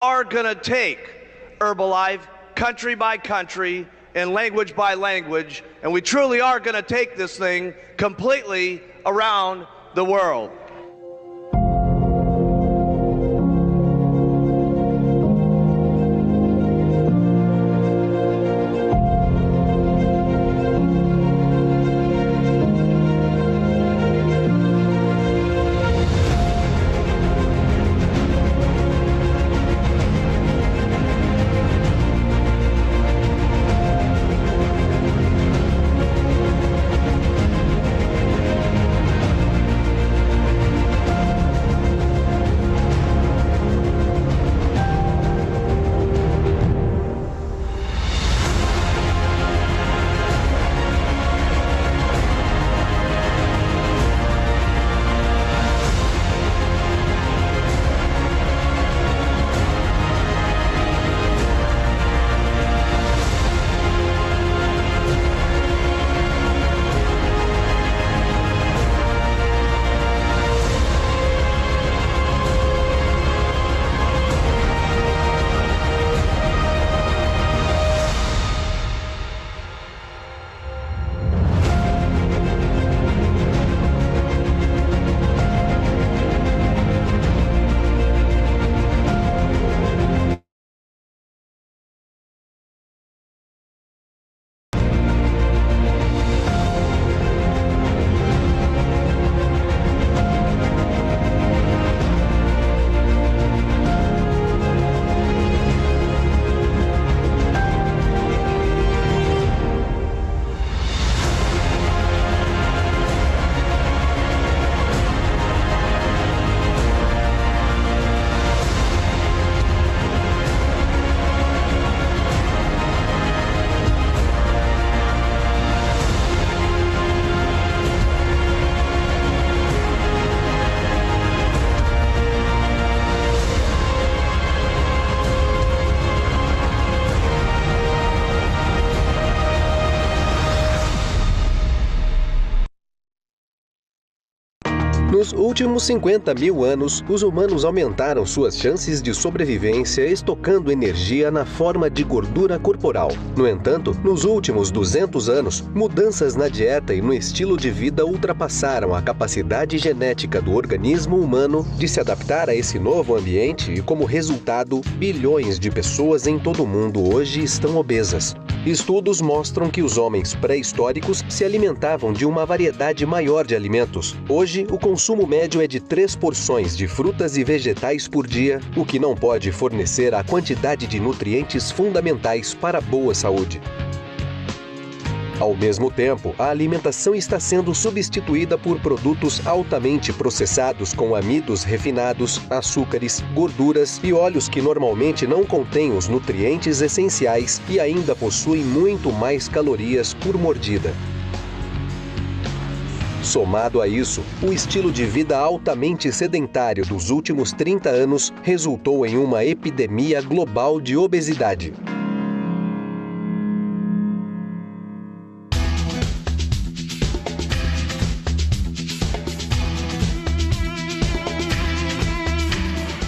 are going to take Herbalife country by country and language by language, and we truly are going to take this thing completely around the world. Nos últimos 50 mil anos, os humanos aumentaram suas chances de sobrevivência estocando energia na forma de gordura corporal. No entanto, nos últimos 200 anos, mudanças na dieta e no estilo de vida ultrapassaram a capacidade genética do organismo humano de se adaptar a esse novo ambiente e, como resultado, bilhões de pessoas em todo o mundo hoje estão obesas. Estudos mostram que os homens pré-históricos se alimentavam de uma variedade maior de alimentos. Hoje, o consumo médio é de 3 porções de frutas e vegetais por dia, o que não pode fornecer a quantidade de nutrientes fundamentais para a boa saúde. Ao mesmo tempo, a alimentação está sendo substituída por produtos altamente processados com amidos refinados, açúcares, gorduras e óleos que normalmente não contêm os nutrientes essenciais e ainda possuem muito mais calorias por mordida. Somado a isso, o estilo de vida altamente sedentário dos últimos 30 anos resultou em uma epidemia global de obesidade.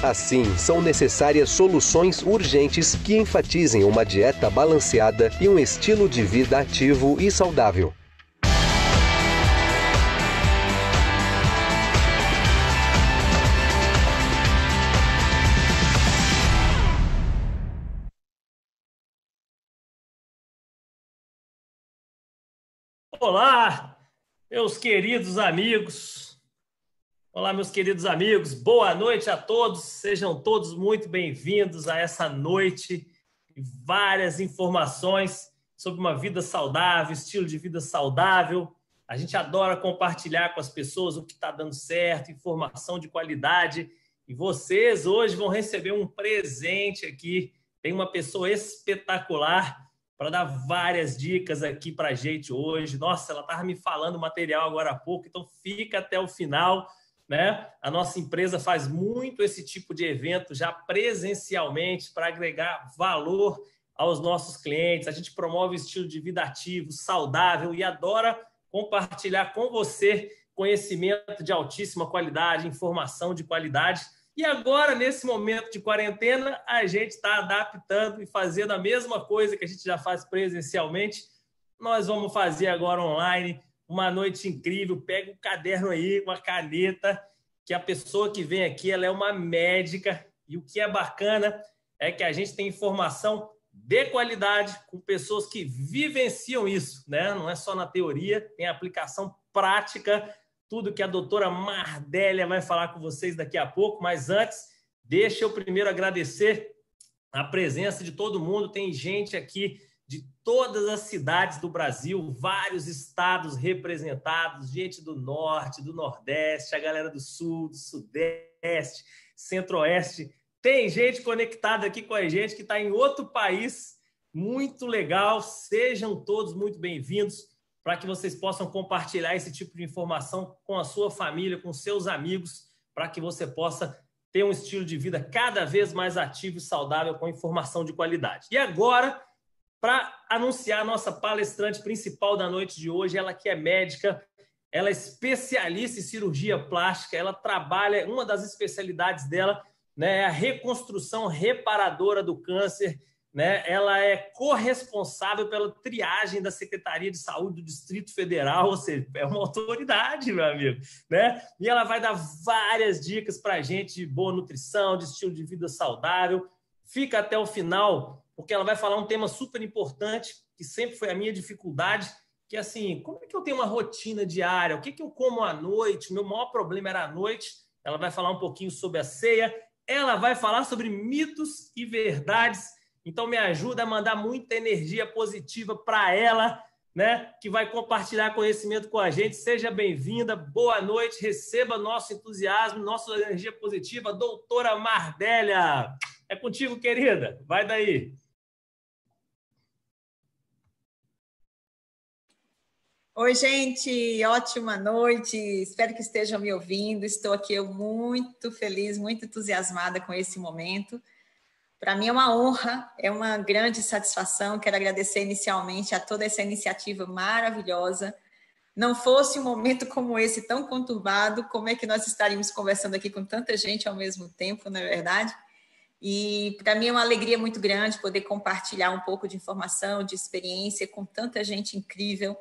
Assim, são necessárias soluções urgentes que enfatizem uma dieta balanceada e um estilo de vida ativo e saudável. Olá, meus queridos amigos. Olá, meus queridos amigos. Boa noite a todos. Sejam todos muito bem-vindos a essa noite de várias informações sobre uma vida saudável, estilo de vida saudável. A gente adora compartilhar com as pessoas o que está dando certo, informação de qualidade. E vocês hoje vão receber um presente aqui. Tem uma pessoa espetacular para dar várias dicas aqui para a gente hoje. Nossa, ela estava me falando material agora há pouco, então fica até o final, né? A nossa empresa faz muito esse tipo de evento já presencialmente para agregar valor aos nossos clientes. A gente promove estilo de vida ativo, saudável e adora compartilhar com você conhecimento de altíssima qualidade, informação de qualidade. E agora, nesse momento de quarentena, a gente está adaptando e fazendo a mesma coisa que a gente já faz presencialmente. Nós vamos fazer agora online, uma noite incrível. Pega um caderno aí, uma caneta, que a pessoa que vem aqui ela é uma médica. E o que é bacana é que a gente tem informação de qualidade com pessoas que vivenciam isso, né? Não é só na teoria, tem aplicação prática, tudo que a doutora Mardélia vai falar com vocês daqui a pouco, mas antes, deixa eu primeiro agradecer a presença de todo mundo. Tem gente aqui de todas as cidades do Brasil, vários estados representados, gente do norte, do nordeste, a galera do sul, do sudeste, centro-oeste. Tem gente conectada aqui com a gente que está em outro país, muito legal. Sejam todos muito bem-vindos para que vocês possam compartilhar esse tipo de informação com a sua família, com seus amigos, para que você possa ter um estilo de vida cada vez mais ativo e saudável com informação de qualidade. E agora, para anunciar a nossa palestrante principal da noite de hoje, ela que é médica, ela é especialista em cirurgia plástica, ela trabalha, uma das especialidades dela, né, é a reconstrução reparadora do câncer, né? Ela é corresponsável pela triagem da Secretaria de Saúde do Distrito Federal, ou seja, é uma autoridade, meu amigo, né? E ela vai dar várias dicas para a gente de boa nutrição, de estilo de vida saudável. Fica até o final, porque ela vai falar um tema super importante, que sempre foi a minha dificuldade, que é assim, como é que eu tenho uma rotina diária? O que eu como à noite? O meu maior problema era à noite. Ela vai falar um pouquinho sobre a ceia. Ela vai falar sobre mitos e verdades. Então, me ajuda a mandar muita energia positiva para ela, né? Que vai compartilhar conhecimento com a gente. Seja bem-vinda, boa noite, receba nosso entusiasmo, nossa energia positiva, doutora Mardélia. É contigo, querida. Vai daí. Oi, gente, ótima noite. Espero que estejam me ouvindo. Estou aqui muito feliz, muito entusiasmada com esse momento. Para mim é uma honra, é uma grande satisfação. Quero agradecer inicialmente a toda essa iniciativa maravilhosa. Não fosse um momento como esse tão conturbado, como é que nós estaríamos conversando aqui com tanta gente ao mesmo tempo, não é verdade? E para mim é uma alegria muito grande poder compartilhar um pouco de informação, de experiência com tanta gente incrível.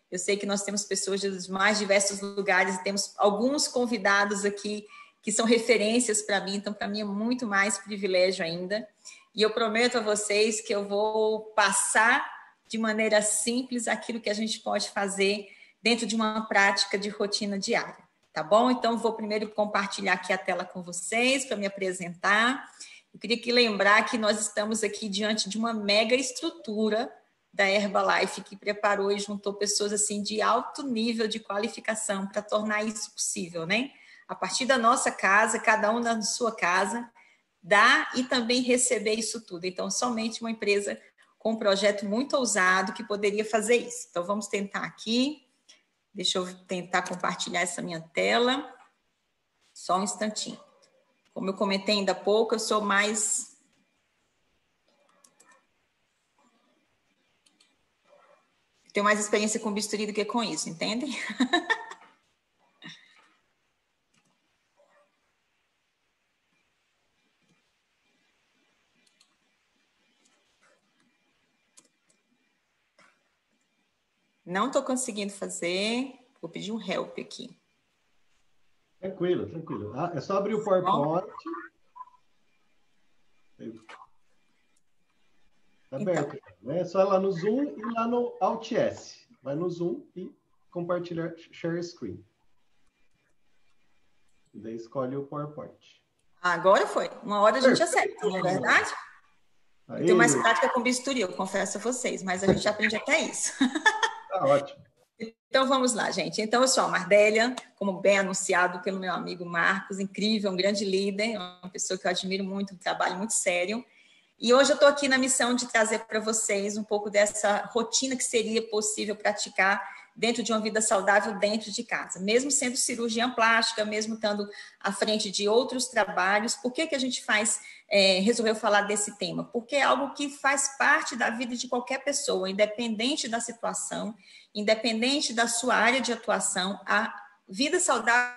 Eu sei que nós temos pessoas dos mais diversos lugares e temos alguns convidados aqui que são referências para mim, então para mim é muito mais privilégio ainda. E eu prometo a vocês que eu vou passar de maneira simples aquilo que a gente pode fazer dentro de uma prática de rotina diária, tá bom? Então vou primeiro compartilhar aqui a tela com vocês para me apresentar. Eu queria lembrar que nós estamos aqui diante de uma mega estrutura da Herbalife que preparou e juntou pessoas assim de alto nível de qualificação para tornar isso possível, né? A partir da nossa casa, cada um na sua casa, dar e também receber isso tudo. Então, somente uma empresa com um projeto muito ousado que poderia fazer isso. Então, vamos tentar aqui. Deixa eu tentar compartilhar essa minha tela. Só um instantinho. Como eu comentei ainda há pouco, eu sou mais... Tenho mais experiência com bisturi do que com isso, entendem? Não estou conseguindo fazer. Vou pedir um help aqui. Tranquilo, tranquilo. É só abrir o PowerPoint. Está aberto. Então. É só ir lá no Zoom e lá no Alt S. Vai no Zoom e compartilhar, share screen. E daí escolhe o PowerPoint. Agora foi. Uma hora a gente acerta, não é verdade? Aí. Eu tenho mais prática com bisturi, eu confesso a vocês, mas a gente aprende até isso. Tá ótimo. Então, vamos lá, gente. Então, eu sou a Mardélia, como bem anunciado pelo meu amigo Marcos, incrível, um grande líder, uma pessoa que eu admiro muito, um trabalho muito sério. E hoje eu estou aqui na missão de trazer para vocês um pouco dessa rotina que seria possível praticar dentro de uma vida saudável dentro de casa. Mesmo sendo cirurgiã plástica, mesmo estando à frente de outros trabalhos, por que a gente resolveu falar desse tema? Porque é algo que faz parte da vida de qualquer pessoa, independente da situação, independente da sua área de atuação, a vida saudável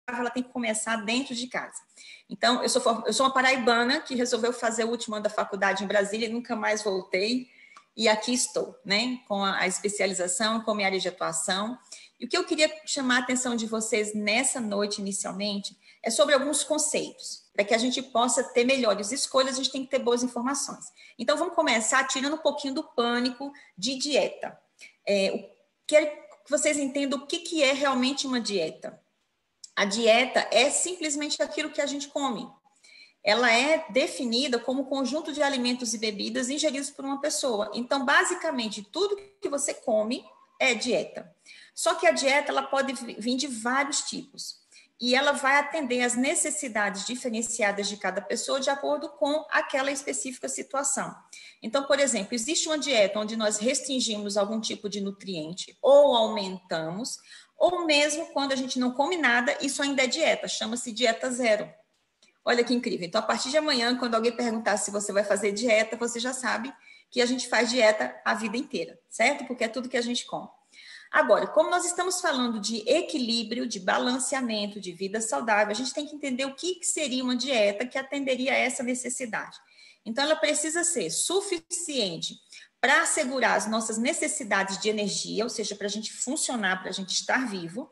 ela tem que começar dentro de casa. Então, eu sou uma paraibana que resolveu fazer o último ano da faculdade em Brasília e nunca mais voltei. E aqui estou, né, com a especialização, com a minha área de atuação. E o que eu queria chamar a atenção de vocês nessa noite, inicialmente, é sobre alguns conceitos. Para que a gente possa ter melhores escolhas, a gente tem que ter boas informações. Então, vamos começar tirando um pouquinho do pânico de dieta. Quero que vocês entendam o que é realmente uma dieta. A dieta é simplesmente aquilo que a gente come. Ela é definida como conjunto de alimentos e bebidas ingeridos por uma pessoa. Então, basicamente, tudo que você come é dieta. Só que a dieta ela pode vir de vários tipos. E ela vai atender às necessidades diferenciadas de cada pessoa de acordo com aquela específica situação. Então, por exemplo, existe uma dieta onde nós restringimos algum tipo de nutriente ou aumentamos, ou mesmo quando a gente não come nada, isso ainda é dieta, chama-se dieta zero. Olha que incrível. Então, a partir de amanhã, quando alguém perguntar se você vai fazer dieta, você já sabe que a gente faz dieta a vida inteira, certo? Porque é tudo que a gente come. Agora, como nós estamos falando de equilíbrio, de balanceamento, de vida saudável, a gente tem que entender o que seria uma dieta que atenderia a essa necessidade. Então, ela precisa ser suficiente para assegurar as nossas necessidades de energia, ou seja, para a gente funcionar, para a gente estar vivo.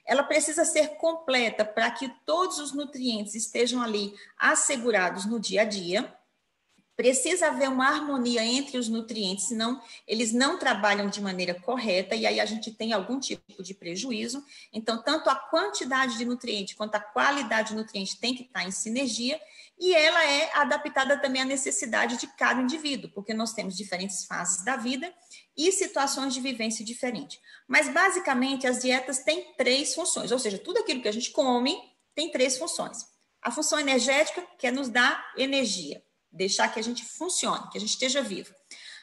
Ela precisa ser completa para que todos os nutrientes estejam ali assegurados no dia a dia. Precisa haver uma harmonia entre os nutrientes, senão eles não trabalham de maneira correta e aí a gente tem algum tipo de prejuízo. Então, tanto a quantidade de nutriente quanto a qualidade de nutriente tem que estar em sinergia e ela é adaptada também à necessidade de cada indivíduo, porque nós temos diferentes fases da vida e situações de vivência diferentes. Mas, basicamente, as dietas têm 3 funções, ou seja, tudo aquilo que a gente come tem 3 funções. A função energética, que é nos dar energia, deixar que a gente funcione, que a gente esteja vivo.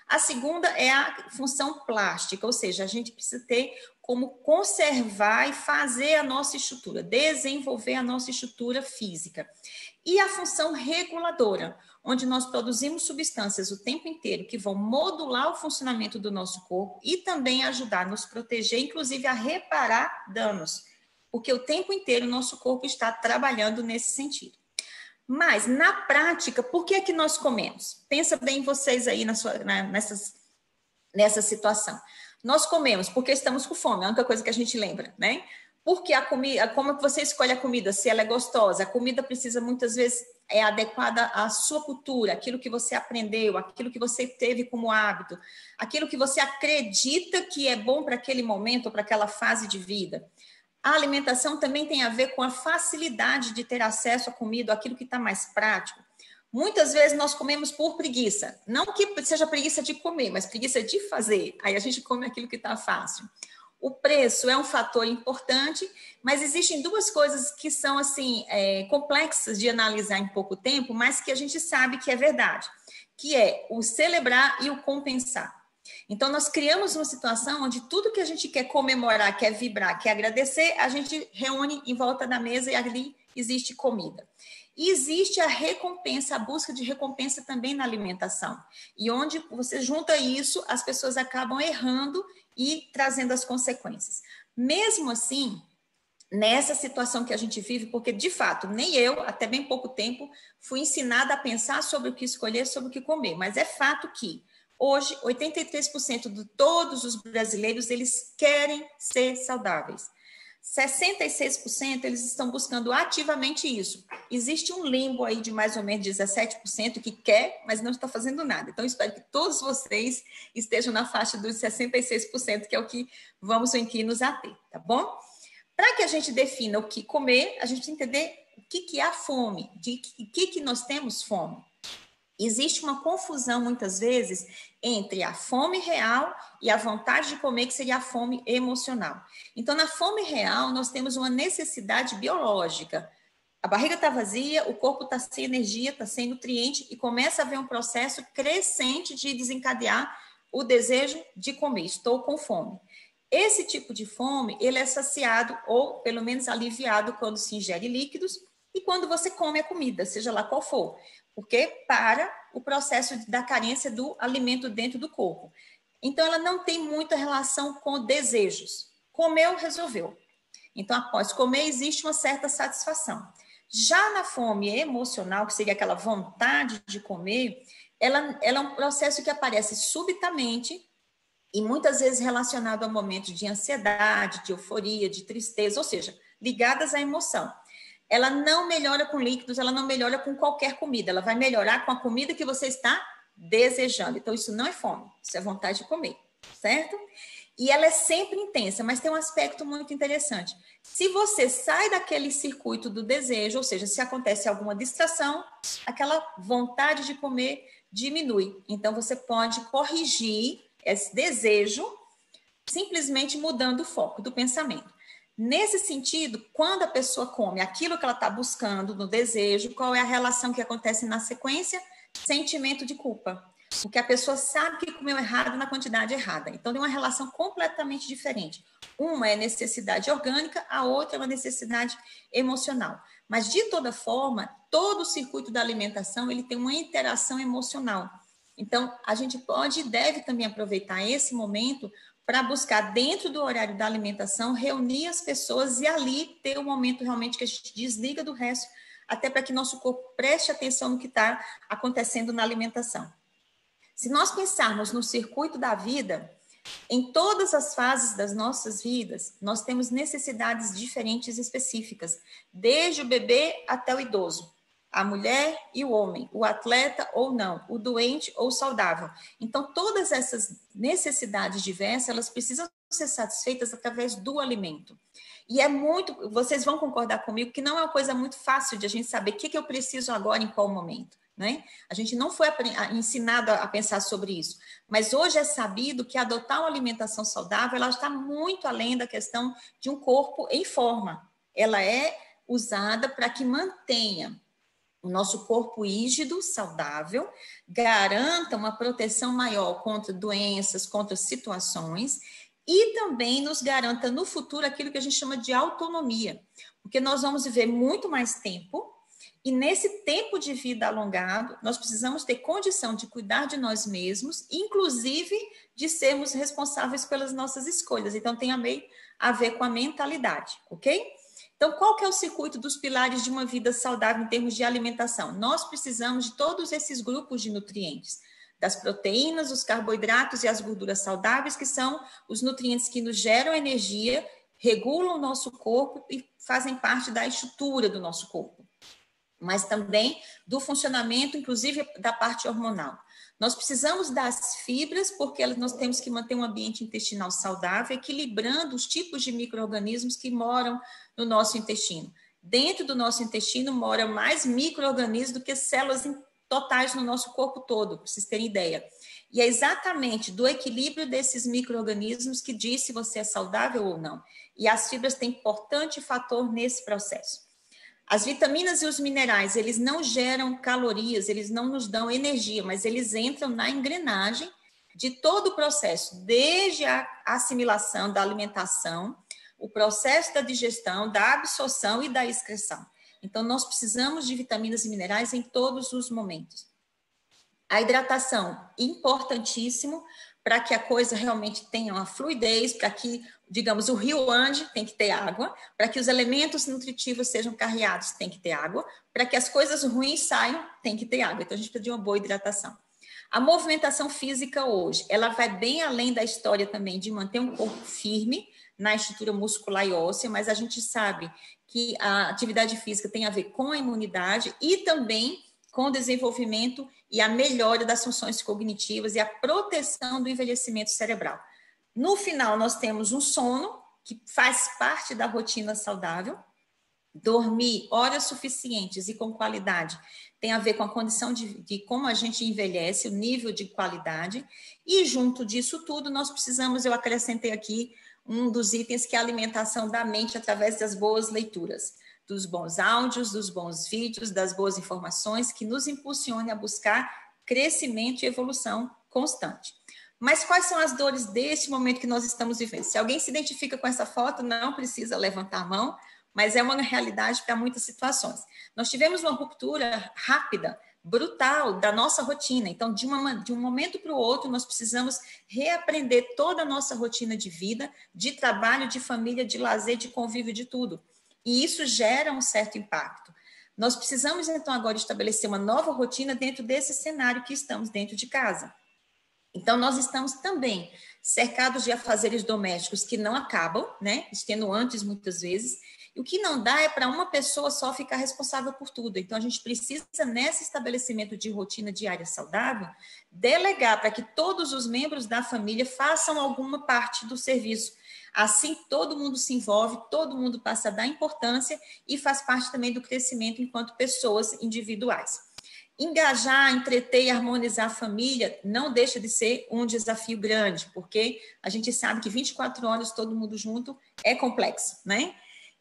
A segunda é a função plástica, ou seja, a gente precisa ter como conservar e fazer a nossa estrutura, desenvolver a nossa estrutura física. E a função reguladora, onde nós produzimos substâncias o tempo inteiro que vão modular o funcionamento do nosso corpo e também ajudar a nos proteger, inclusive a reparar danos, porque o tempo inteiro o nosso corpo está trabalhando nesse sentido. Mas, na prática, por que é que nós comemos? Pensa bem vocês aí nessa situação. Nós comemos porque estamos com fome, é a única coisa que a gente lembra, né? Porque a comida, como você escolhe a comida, se ela é gostosa, a comida precisa muitas vezes é adequada à sua cultura, aquilo que você aprendeu, aquilo que você teve como hábito, aquilo que você acredita que é bom para aquele momento ou para aquela fase de vida. A alimentação também tem a ver com a facilidade de ter acesso à comida, aquilo que está mais prático. Muitas vezes nós comemos por preguiça. Não que seja preguiça de comer, mas preguiça de fazer. Aí a gente come aquilo que está fácil. O preço é um fator importante, mas existem 2 coisas que são assim complexas de analisar em pouco tempo, mas que a gente sabe que é verdade, que é o celebrar e o compensar. Então, nós criamos uma situação onde tudo que a gente quer comemorar, quer vibrar, quer agradecer, a gente reúne em volta da mesa e ali existe comida. E existe a recompensa, a busca de recompensa também na alimentação. E onde você junta isso, as pessoas acabam errando e trazendo as consequências. Mesmo assim, nessa situação que a gente vive, porque de fato, nem eu, até bem pouco tempo, fui ensinada a pensar sobre o que escolher, sobre o que comer. Mas é fato que hoje, 83% de todos os brasileiros, eles querem ser saudáveis. 66% eles estão buscando ativamente isso. Existe um limbo aí de mais ou menos 17% que quer, mas não está fazendo nada. Então, espero que todos vocês estejam na faixa dos 66%, que é o que vamos aqui nos ater, tá bom? Para que a gente defina o que comer, a gente precisa entender o que é a fome, de que nós temos fome. Existe uma confusão, muitas vezes, entre a fome real e a vontade de comer, que seria a fome emocional. Então, na fome real, nós temos uma necessidade biológica. A barriga está vazia, o corpo está sem energia, está sem nutriente, e começa a haver um processo crescente de desencadear o desejo de comer. Estou com fome. Esse tipo de fome, ele é saciado, ou pelo menos aliviado, quando se ingere líquidos e quando você come a comida, seja lá qual for. Porque para o processo da carência do alimento dentro do corpo. Então, ela não tem muita relação com desejos. Comeu, resolveu. Então, após comer, existe uma certa satisfação. Já na fome emocional, que seria aquela vontade de comer, ela é um processo que aparece subitamente e muitas vezes relacionado a momentos de ansiedade, de euforia, de tristeza, ou seja, ligadas à emoção. Ela não melhora com líquidos, ela não melhora com qualquer comida, ela vai melhorar com a comida que você está desejando. Então, isso não é fome, isso é vontade de comer, certo? E ela é sempre intensa, mas tem um aspecto muito interessante. Se você sai daquele circuito do desejo, ou seja, se acontece alguma distração, aquela vontade de comer diminui. Então, você pode corrigir esse desejo simplesmente mudando o foco do pensamento. Nesse sentido, quando a pessoa come aquilo que ela está buscando no desejo, qual é a relação que acontece na sequência? Sentimento de culpa. Porque a pessoa sabe que comeu errado na quantidade errada. Então, tem uma relação completamente diferente. Uma é necessidade orgânica, a outra é uma necessidade emocional. Mas, de toda forma, todo o circuito da alimentação ele tem uma interação emocional. Então, a gente pode e deve também aproveitar esse momento para buscar, dentro do horário da alimentação, reunir as pessoas e ali ter um momento realmente que a gente desliga do resto, até para que nosso corpo preste atenção no que está acontecendo na alimentação. Se nós pensarmos no circuito da vida, em todas as fases das nossas vidas, nós temos necessidades diferentes e específicas, desde o bebê até o idoso, a mulher e o homem, o atleta ou não, o doente ou saudável. Então, todas essas necessidades diversas, elas precisam ser satisfeitas através do alimento. E é muito, vocês vão concordar comigo, que não é uma coisa muito fácil de a gente saber o que eu preciso agora, em qual momento. Né? A gente não foi ensinado a pensar sobre isso, mas hoje é sabido que adotar uma alimentação saudável, ela está muito além da questão de um corpo em forma. Ela é usada para que mantenha o nosso corpo rígido, saudável, garanta uma proteção maior contra doenças, contra situações, e também nos garanta no futuro aquilo que a gente chama de autonomia, porque nós vamos viver muito mais tempo. E nesse tempo de vida alongado, nós precisamos ter condição de cuidar de nós mesmos, inclusive de sermos responsáveis pelas nossas escolhas. Então, tem a ver com a mentalidade, ok? Então, qual que é o circuito dos pilares de uma vida saudável em termos de alimentação? Nós precisamos de todos esses grupos de nutrientes, das proteínas, os carboidratos e as gorduras saudáveis, que são os nutrientes que nos geram energia, regulam o nosso corpo e fazem parte da estrutura do nosso corpo, mas também do funcionamento, inclusive da parte hormonal. Nós precisamos das fibras, porque nós temos que manter um ambiente intestinal saudável, equilibrando os tipos de micro-organismos que moram no nosso intestino. Dentro do nosso intestino mora mais micro-organismos do que células totais no nosso corpo todo, para vocês terem ideia. E é exatamente do equilíbrio desses micro-organismos que diz se você é saudável ou não. E as fibras têm importante fator nesse processo. As vitaminas e os minerais, eles não geram calorias, eles não nos dão energia, mas eles entram na engrenagem de todo o processo, desde a assimilação da alimentação, o processo da digestão, da absorção e da excreção. Então, nós precisamos de vitaminas e minerais em todos os momentos. A hidratação, importantíssimo, para que a coisa realmente tenha uma fluidez, para que, digamos, o rio ande, tem que ter água, para que os elementos nutritivos sejam carreados, tem que ter água, para que as coisas ruins saiam, tem que ter água. Então, a gente precisa de uma boa hidratação. A movimentação física hoje, ela vai bem além da história também de manter um corpo firme na estrutura muscular e óssea, mas a gente sabe que a atividade física tem a ver com a imunidade e também com o desenvolvimento e a melhora das funções cognitivas e a proteção do envelhecimento cerebral. No final, nós temos um sono, que faz parte da rotina saudável. Dormir horas suficientes e com qualidade tem a ver com a condição de como a gente envelhece, o nível de qualidade. E junto disso tudo, nós precisamos, eu acrescentei aqui um dos itens, que é a alimentação da mente através das boas leituras, dos bons áudios, dos bons vídeos, das boas informações, que nos impulsione a buscar crescimento e evolução constante. Mas quais são as dores deste momento que nós estamos vivendo? Se alguém se identifica com essa foto, não precisa levantar a mão, mas é uma realidade para muitas situações. Nós tivemos uma ruptura rápida brutal da nossa rotina. Então, de um momento para o outro, nós precisamos reaprender toda a nossa rotina de vida, de trabalho, de família, de lazer, de convívio, de tudo. E isso gera um certo impacto. Nós precisamos, então, agora estabelecer uma nova rotina dentro desse cenário que estamos dentro de casa. Então, nós estamos também cercados de afazeres domésticos que não acabam, né? Extenuantes muitas vezes. E o que não dá é para uma pessoa só ficar responsável por tudo. Então, a gente precisa, nesse estabelecimento de rotina diária saudável, delegar para que todos os membros da família façam alguma parte do serviço. Assim, todo mundo se envolve, todo mundo passa a dar importância e faz parte também do crescimento enquanto pessoas individuais. Engajar, entreter e harmonizar a família não deixa de ser um desafio grande, porque a gente sabe que 24 horas todo mundo junto é complexo, né?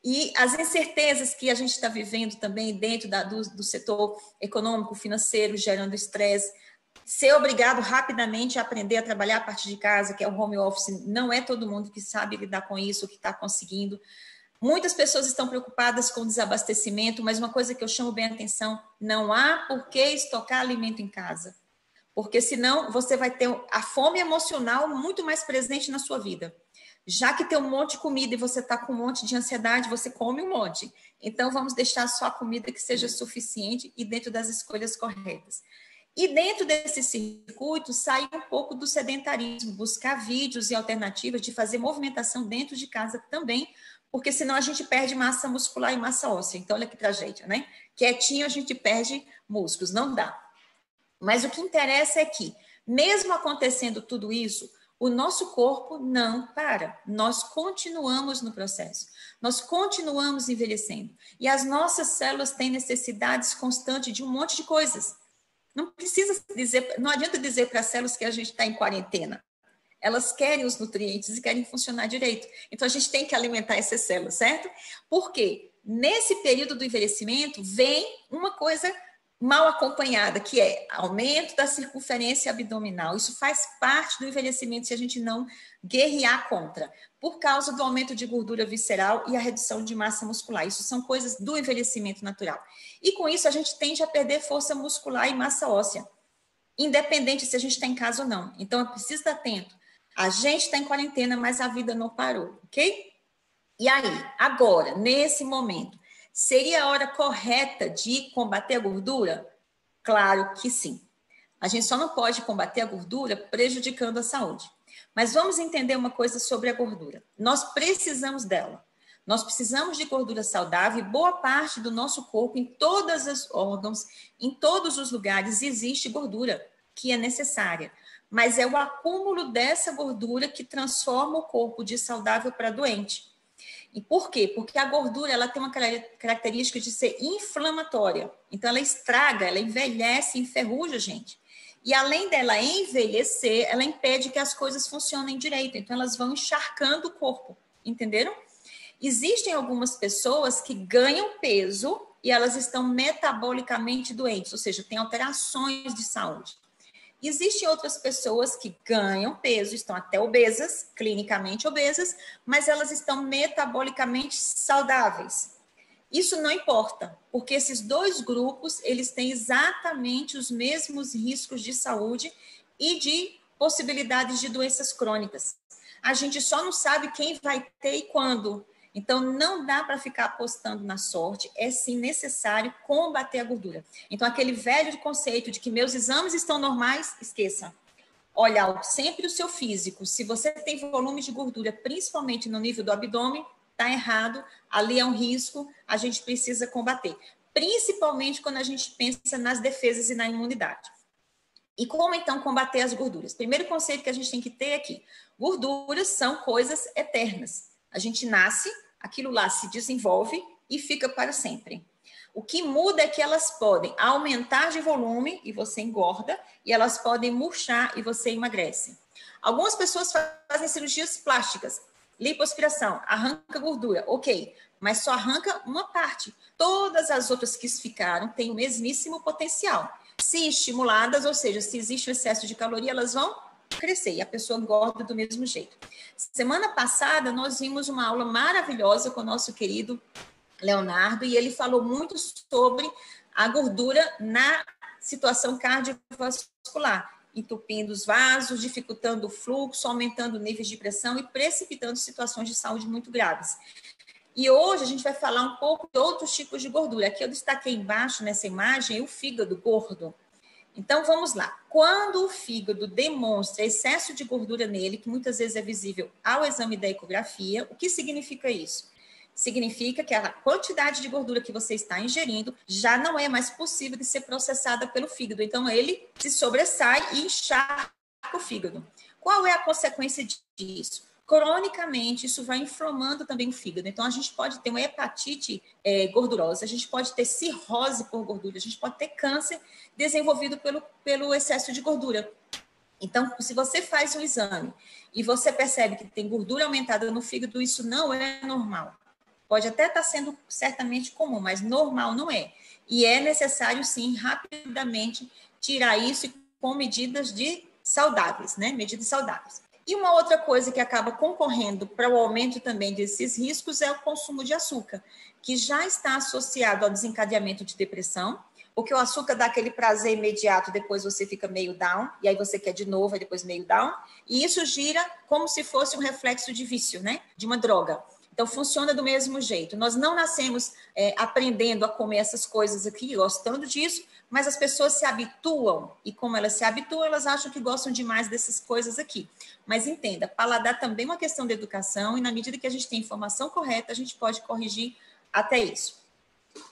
E as incertezas que a gente está vivendo também dentro do setor econômico, financeiro, gerando estresse, ser obrigado rapidamente a aprender a trabalhar a partir de casa, que é o home office, não é todo mundo que sabe lidar com isso, que está conseguindo. Muitas pessoas estão preocupadas com o desabastecimento, mas uma coisa que eu chamo bem a atenção, não há por que estocar alimento em casa, porque senão você vai ter a fome emocional muito mais presente na sua vida. Já que tem um monte de comida e você está com um monte de ansiedade, você come um monte. Então, vamos deixar só a comida que seja suficiente e dentro das escolhas corretas. E dentro desse circuito, sair um pouco do sedentarismo, buscar vídeos e alternativas de fazer movimentação dentro de casa também, porque senão a gente perde massa muscular e massa óssea. Então, olha que tragédia, né? Quietinho a gente perde músculos, não dá. Mas o que interessa é que, mesmo acontecendo tudo isso, o nosso corpo não para. Nós continuamos no processo. Nós continuamos envelhecendo. E as nossas células têm necessidades constantes de um monte de coisas. Não precisa dizer, não adianta dizer para as células que a gente está em quarentena. Elas querem os nutrientes e querem funcionar direito. Então, a gente tem que alimentar essas células, certo? Porque nesse período do envelhecimento vem uma coisa mal acompanhada, que é aumento da circunferência abdominal. Isso faz parte do envelhecimento se a gente não guerrear contra, por causa do aumento de gordura visceral e a redução de massa muscular. Isso são coisas do envelhecimento natural. E com isso a gente tende a perder força muscular e massa óssea, independente se a gente está em casa ou não. Então, é preciso estar atento. A gente está em quarentena, mas a vida não parou, ok? E aí, agora, nesse momento, seria a hora correta de combater a gordura? Claro que sim. A gente só não pode combater a gordura prejudicando a saúde. Mas vamos entender uma coisa sobre a gordura. Nós precisamos dela. Nós precisamos de gordura saudável e boa parte do nosso corpo, em todos os órgãos, em todos os lugares, existe gordura que é necessária. Mas é o acúmulo dessa gordura que transforma o corpo de saudável para doente. E por quê? Porque a gordura ela tem uma característica de ser inflamatória. Então, ela estraga, ela envelhece, enferruja a gente. E além dela envelhecer, ela impede que as coisas funcionem direito. Então, elas vão encharcando o corpo. Entenderam? Existem algumas pessoas que ganham peso e elas estão metabolicamente doentes, ou seja, têm alterações de saúde. Existem outras pessoas que ganham peso, estão até obesas, clinicamente obesas, mas elas estão metabolicamente saudáveis. Isso não importa, porque esses dois grupos, eles têm exatamente os mesmos riscos de saúde e de possibilidades de doenças crônicas. A gente só não sabe quem vai ter e quando. Então, não dá para ficar apostando na sorte, é sim necessário combater a gordura. Então, aquele velho conceito de que meus exames estão normais, esqueça. Olha sempre o seu físico. Se você tem volume de gordura, principalmente no nível do abdômen, está errado, ali é um risco, a gente precisa combater. Principalmente quando a gente pensa nas defesas e na imunidade. E como, então, combater as gorduras? Primeiro conceito que a gente tem que ter aqui, gorduras são coisas eternas. A gente nasce, aquilo lá se desenvolve e fica para sempre. O que muda é que elas podem aumentar de volume e você engorda, e elas podem murchar e você emagrece. Algumas pessoas fazem cirurgias plásticas, lipoaspiração, arranca gordura, ok, mas só arranca uma parte. Todas as outras que ficaram têm o mesmíssimo potencial. Se estimuladas, ou seja, se existe um excesso de caloria, elas vão crescer e a pessoa engorda do mesmo jeito. Semana passada, nós vimos uma aula maravilhosa com o nosso querido Leonardo e ele falou muito sobre a gordura na situação cardiovascular, entupindo os vasos, dificultando o fluxo, aumentando níveis de pressão e precipitando situações de saúde muito graves. E hoje a gente vai falar um pouco de outros tipos de gordura. Aqui eu destaquei embaixo nessa imagem o fígado gordo. Então, vamos lá. Quando o fígado demonstra excesso de gordura nele, que muitas vezes é visível ao exame da ecografia, o que significa isso? Significa que a quantidade de gordura que você está ingerindo já não é mais possível de ser processada pelo fígado. Então, ele se sobressai e encharca o fígado. Qual é a consequência disso? Cronicamente, isso vai inflamando também o fígado. Então, a gente pode ter uma hepatite gordurosa, a gente pode ter cirrose por gordura, a gente pode ter câncer desenvolvido pelo excesso de gordura. Então, se você faz um exame e você percebe que tem gordura aumentada no fígado, isso não é normal. Pode até estar sendo certamente comum, mas normal não é. E é necessário, sim, rapidamente tirar isso com medidas saudáveis, né? Medidas saudáveis. E uma outra coisa que acaba concorrendo para o aumento também desses riscos é o consumo de açúcar, que já está associado ao desencadeamento de depressão, porque o açúcar dá aquele prazer imediato, depois você fica meio down, e aí você quer de novo, aí depois meio down, e isso gira como se fosse um reflexo de vício, né? De uma droga. Então, funciona do mesmo jeito. Nós não nascemos aprendendo a comer essas coisas aqui, gostando disso, mas as pessoas se habituam, e como elas se habituam, elas acham que gostam demais dessas coisas aqui. Mas entenda, paladar também é uma questão de educação, e na medida que a gente tem informação correta, a gente pode corrigir até isso.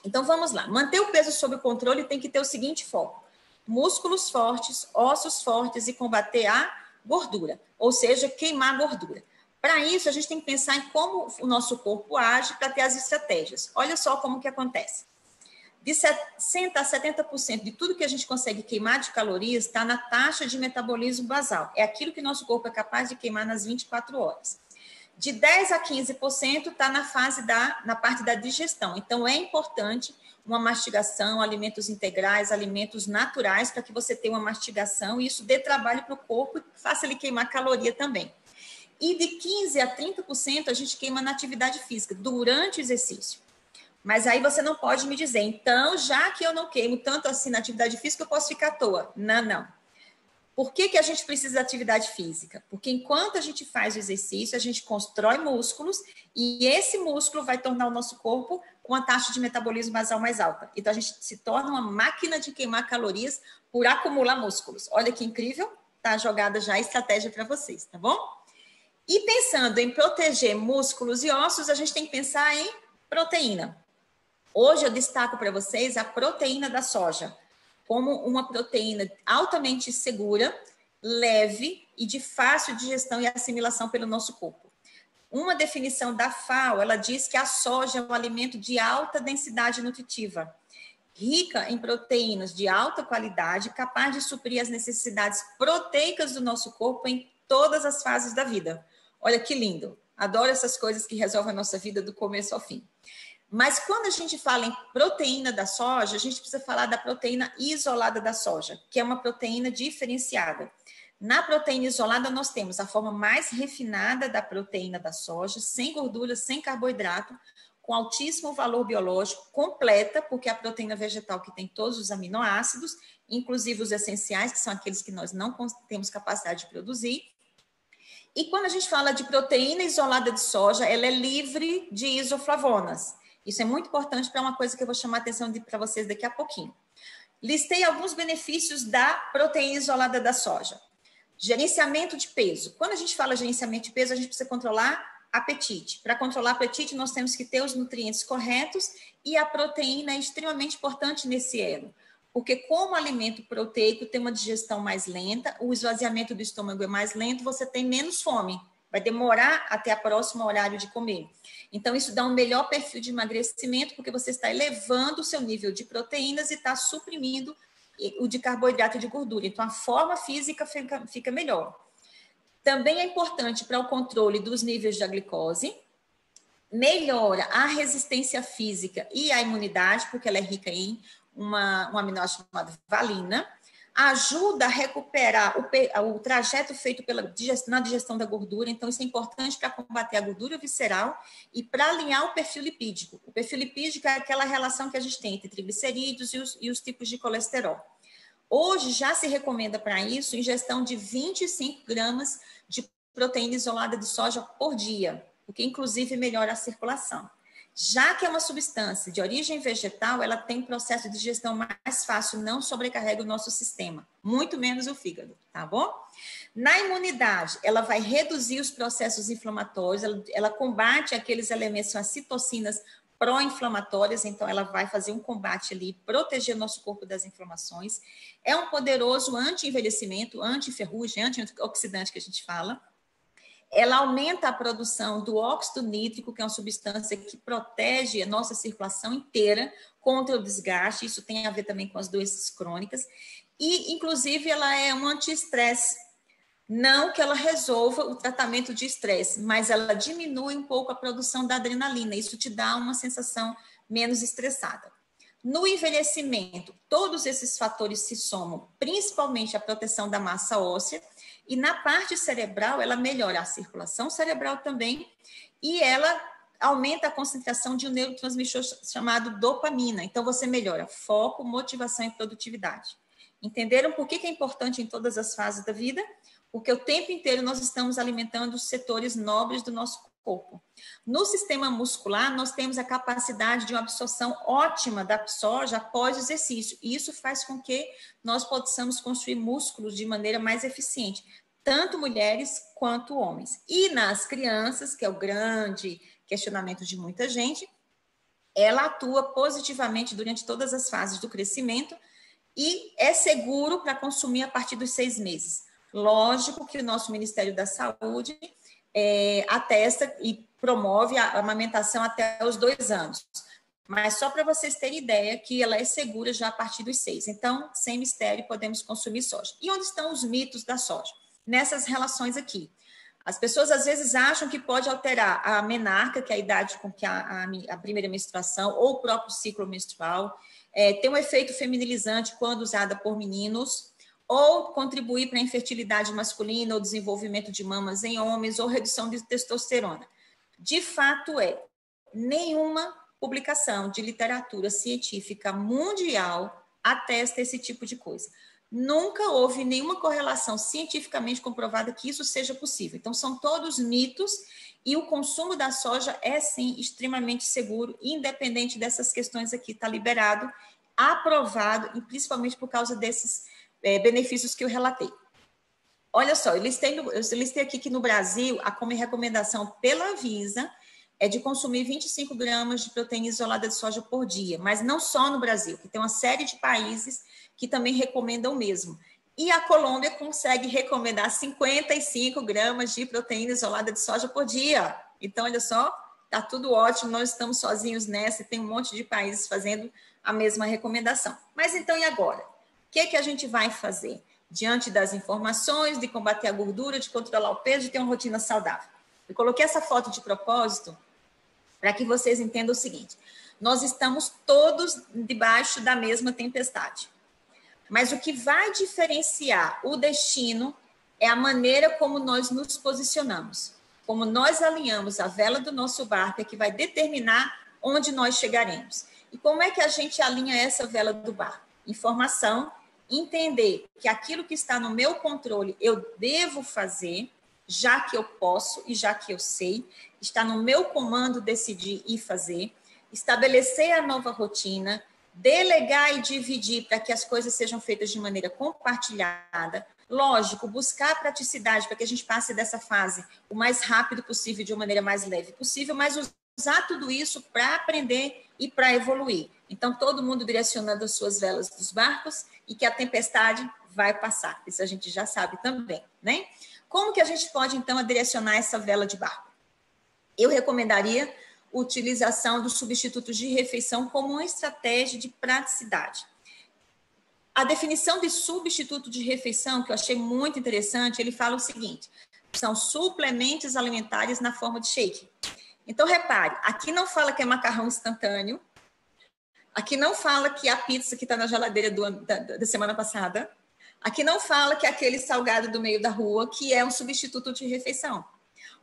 Então, vamos lá. Manter o peso sob o controle tem que ter o seguinte foco: músculos fortes, ossos fortes e combater a gordura, ou seja, queimar a gordura. Para isso, a gente tem que pensar em como o nosso corpo age para ter as estratégias. Olha só como que acontece. De 60% a 70% de tudo que a gente consegue queimar de calorias está na taxa de metabolismo basal. É aquilo que nosso corpo é capaz de queimar nas 24 horas. De 10% a 15% está na parte da digestão. Então, é importante uma mastigação, alimentos integrais, alimentos naturais, para que você tenha uma mastigação e isso dê trabalho para o corpo e faça ele queimar caloria também. E de 15% a 30% a gente queima na atividade física, durante o exercício. Mas aí você não pode me dizer, então, já que eu não queimo tanto assim na atividade física, eu posso ficar à toa. Não, não. Por que a gente precisa da atividade física? Porque enquanto a gente faz o exercício, a gente constrói músculos e esse músculo vai tornar o nosso corpo com a taxa de metabolismo basal mais alta. Então, a gente se torna uma máquina de queimar calorias por acumular músculos. Olha que incrível, tá jogada já a estratégia para vocês, tá bom? E pensando em proteger músculos e ossos, a gente tem que pensar em proteína. Hoje eu destaco para vocês a proteína da soja, como uma proteína altamente segura, leve e de fácil digestão e assimilação pelo nosso corpo. Uma definição da FAO, ela diz que a soja é um alimento de alta densidade nutritiva, rica em proteínas de alta qualidade, capaz de suprir as necessidades proteicas do nosso corpo em todas as fases da vida. Olha que lindo, adoro essas coisas que resolvem a nossa vida do começo ao fim. Mas quando a gente fala em proteína da soja, a gente precisa falar da proteína isolada da soja, que é uma proteína diferenciada. Na proteína isolada, nós temos a forma mais refinada da proteína da soja, sem gordura, sem carboidrato, com altíssimo valor biológico, completa, porque é a proteína vegetal que tem todos os aminoácidos, inclusive os essenciais, que são aqueles que nós não temos capacidade de produzir. E quando a gente fala de proteína isolada de soja, ela é livre de isoflavonas. Isso é muito importante para uma coisa que eu vou chamar a atenção para vocês daqui a pouquinho. Listei alguns benefícios da proteína isolada da soja. Gerenciamento de peso. Quando a gente fala gerenciamento de peso, a gente precisa controlar apetite. Para controlar apetite, nós temos que ter os nutrientes corretos e a proteína é extremamente importante nesse elo. Porque como alimento proteico tem uma digestão mais lenta, o esvaziamento do estômago é mais lento, você tem menos fome. Vai demorar até a próxima horário de comer. Então, isso dá um melhor perfil de emagrecimento, porque você está elevando o seu nível de proteínas e está suprimindo o de carboidrato e de gordura. Então, a forma física fica melhor. Também é importante para o controle dos níveis da glicose, melhora a resistência física e a imunidade, porque ela é rica em um aminoácido chamado valina, ajuda a recuperar o trajeto feito na digestão da gordura, então isso é importante para combater a gordura visceral e para alinhar o perfil lipídico. O perfil lipídico é aquela relação que a gente tem entre triglicerídeos e os tipos de colesterol. Hoje já se recomenda para isso ingestão de 25 gramas de proteína isolada de soja por dia, o que inclusive melhora a circulação. Já que é uma substância de origem vegetal, ela tem processo de digestão mais fácil, não sobrecarrega o nosso sistema, muito menos o fígado, tá bom? Na imunidade, ela vai reduzir os processos inflamatórios, ela combate aqueles elementos, são as citocinas pró-inflamatórias, então ela vai fazer um combate ali, proteger o nosso corpo das inflamações. É um poderoso anti-envelhecimento, anti-ferrugem, antioxidante que a gente fala. Ela aumenta a produção do óxido nítrico, que é uma substância que protege a nossa circulação inteira contra o desgaste. Isso tem a ver também com as doenças crônicas. E, inclusive, ela é um anti-estresse. Não que ela resolva o tratamento de estresse, mas ela diminui um pouco a produção da adrenalina. Isso te dá uma sensação menos estressada. No envelhecimento, todos esses fatores se somam, principalmente a proteção da massa óssea, e na parte cerebral, ela melhora a circulação cerebral também, e ela aumenta a concentração de um neurotransmissor chamado dopamina. Então, você melhora foco, motivação e produtividade. Entenderam por que é importante em todas as fases da vida? Porque o tempo inteiro nós estamos alimentando os setores nobres do nosso corpo. No sistema muscular, nós temos a capacidade de uma absorção ótima da soja após o exercício. E isso faz com que nós possamos construir músculos de maneira mais eficiente, tanto mulheres quanto homens. E nas crianças, que é o grande questionamento de muita gente, ela atua positivamente durante todas as fases do crescimento e é seguro para consumir a partir dos 6 meses. Lógico que o nosso Ministério da Saúde atesta e promove a amamentação até os 2 anos. Mas só para vocês terem ideia que ela é segura já a partir dos 6. Então, sem mistério, podemos consumir soja. E onde estão os mitos da soja? Nessas relações aqui. As pessoas às vezes acham que pode alterar a menarca, que é a idade com que a primeira menstruação, ou o próprio ciclo menstrual, tem um efeito feminilizante quando usada por meninos, ou contribuir para a infertilidade masculina, ou desenvolvimento de mamas em homens, ou redução de testosterona. De fato nenhuma publicação de literatura científica mundial atesta esse tipo de coisa. Nunca houve nenhuma correlação cientificamente comprovada que isso seja possível. Então, são todos mitos e o consumo da soja é, sim, extremamente seguro, independente dessas questões aqui. Está liberado, aprovado, e principalmente por causa desses benefícios que eu relatei. Olha só, eu listei aqui que no Brasil, a recomendação pela Anvisa é de consumir 25 gramas de proteína isolada de soja por dia, mas não só no Brasil, que tem uma série de países que também recomendam o mesmo. E a Colômbia consegue recomendar 55 gramas de proteína isolada de soja por dia. Então, olha só, está tudo ótimo, não estamos sozinhos nessa, tem um monte de países fazendo a mesma recomendação. Mas então, e agora? O que a gente vai fazer? Diante das informações de combater a gordura, de controlar o peso, de ter uma rotina saudável. Eu coloquei essa foto de propósito para que vocês entendam o seguinte: nós estamos todos debaixo da mesma tempestade. Mas o que vai diferenciar o destino é a maneira como nós nos posicionamos. Como nós alinhamos a vela do nosso barco é que vai determinar onde nós chegaremos. E como é que a gente alinha essa vela do barco? Informação, entender que aquilo que está no meu controle eu devo fazer, já que eu posso e já que eu sei, está no meu comando decidir e fazer, estabelecer a nova rotina, delegar e dividir para que as coisas sejam feitas de maneira compartilhada. Lógico, buscar a praticidade para que a gente passe dessa fase o mais rápido possível, de uma maneira mais leve possível, mas usar tudo isso para aprender e para evoluir. Então, todo mundo direcionando as suas velas dos barcos e que a tempestade vai passar. Isso a gente já sabe também, né? Como que a gente pode, então, direcionar essa vela de barco? Eu recomendaria a utilização dos substitutos de refeição como uma estratégia de praticidade. A definição de substituto de refeição, que eu achei muito interessante, ele fala o seguinte: são suplementos alimentares na forma de shake. Então, repare, aqui não fala que é macarrão instantâneo, aqui não fala que é a pizza que está na geladeira da semana passada, aqui não fala que é aquele salgado do meio da rua, que é um substituto de refeição.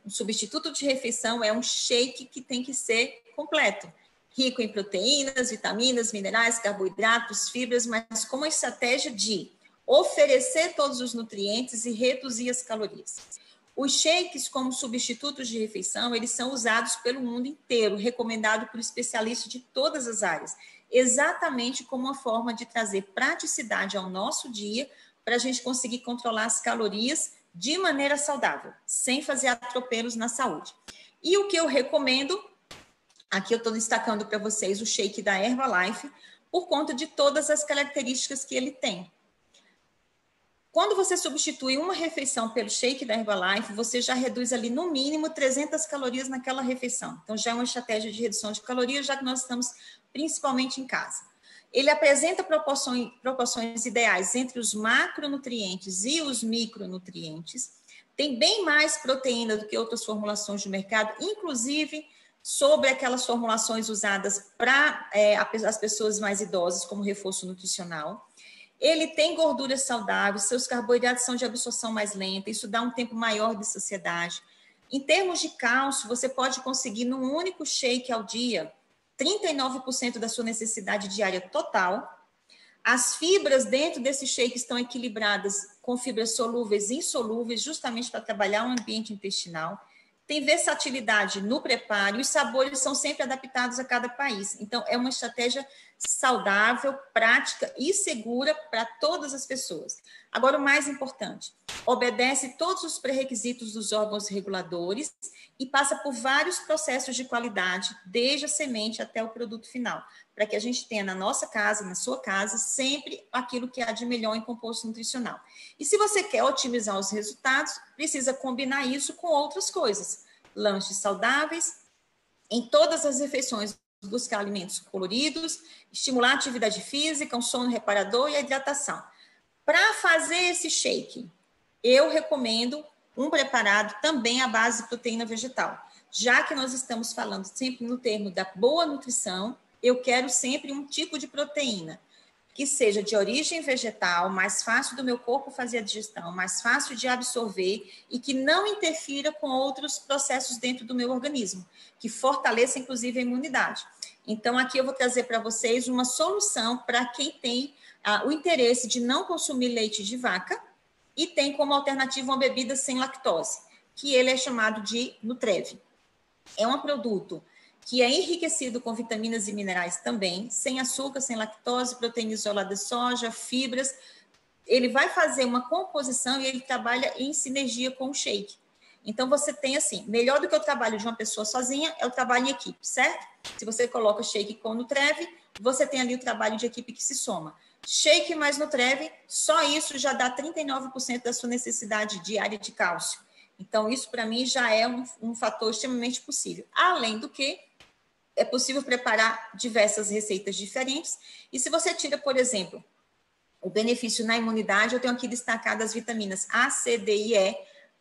Um substituto de refeição é um shake que tem que ser completo, rico em proteínas, vitaminas, minerais, carboidratos, fibras, mas com uma estratégia de oferecer todos os nutrientes e reduzir as calorias. Os shakes, como substitutos de refeição, eles são usados pelo mundo inteiro, recomendado por especialistas de todas as áreas, exatamente como uma forma de trazer praticidade ao nosso dia, para a gente conseguir controlar as calorias de maneira saudável, sem fazer atropelos na saúde. E o que eu recomendo, aqui eu estou destacando para vocês o shake da Herbalife, por conta de todas as características que ele tem. Quando você substitui uma refeição pelo shake da Herbalife, você já reduz ali no mínimo 300 calorias naquela refeição. Então já é uma estratégia de redução de calorias, já que nós estamos principalmente em casa. Ele apresenta proporções ideais entre os macronutrientes e os micronutrientes. Tem bem mais proteína do que outras formulações de mercado, inclusive sobre aquelas formulações usadas para as pessoas mais idosas como reforço nutricional. Ele tem gorduras saudáveis, seus carboidratos são de absorção mais lenta, isso dá um tempo maior de saciedade. Em termos de cálcio, você pode conseguir num único shake ao dia 39% da sua necessidade diária total. As fibras dentro desse shake estão equilibradas com fibras solúveis e insolúveis, justamente para trabalhar o ambiente intestinal. Tem versatilidade no preparo e os sabores são sempre adaptados a cada país. Então, é uma estratégia saudável, prática e segura para todas as pessoas. Agora, o mais importante, obedece todos os pré-requisitos dos órgãos reguladores e passa por vários processos de qualidade, desde a semente até o produto final, para que a gente tenha na nossa casa, na sua casa, sempre aquilo que há de melhor em composto nutricional. E se você quer otimizar os resultados, precisa combinar isso com outras coisas. Lanches saudáveis, em todas as refeições, buscar alimentos coloridos, estimular a atividade física, um sono reparador e a hidratação. Para fazer esse shake, eu recomendo um preparado também à base de proteína vegetal. Já que nós estamos falando sempre no termo da boa nutrição, eu quero sempre um tipo de proteína que seja de origem vegetal, mais fácil do meu corpo fazer a digestão, mais fácil de absorver e que não interfira com outros processos dentro do meu organismo, que fortaleça inclusive a imunidade. Então, aqui eu vou trazer para vocês uma solução para quem tem o interesse de não consumir leite de vaca e tem como alternativa uma bebida sem lactose, que ele é chamado de Nutreve. É um produto que é enriquecido com vitaminas e minerais também, sem açúcar, sem lactose, proteína isolada de soja, fibras. Ele vai fazer uma composição e ele trabalha em sinergia com o shake. Então, você tem assim, melhor do que o trabalho de uma pessoa sozinha, é o trabalho em equipe, certo? Se você coloca shake com Nutreve, você tem ali o trabalho de equipe que se soma. Shake mais Nutreve, só isso já dá 39% da sua necessidade diária de cálcio. Então, isso para mim já é um fator extremamente possível. Além do que, é possível preparar diversas receitas diferentes. E se você tira, por exemplo, o benefício na imunidade, eu tenho aqui destacado as vitaminas A, C, D e E,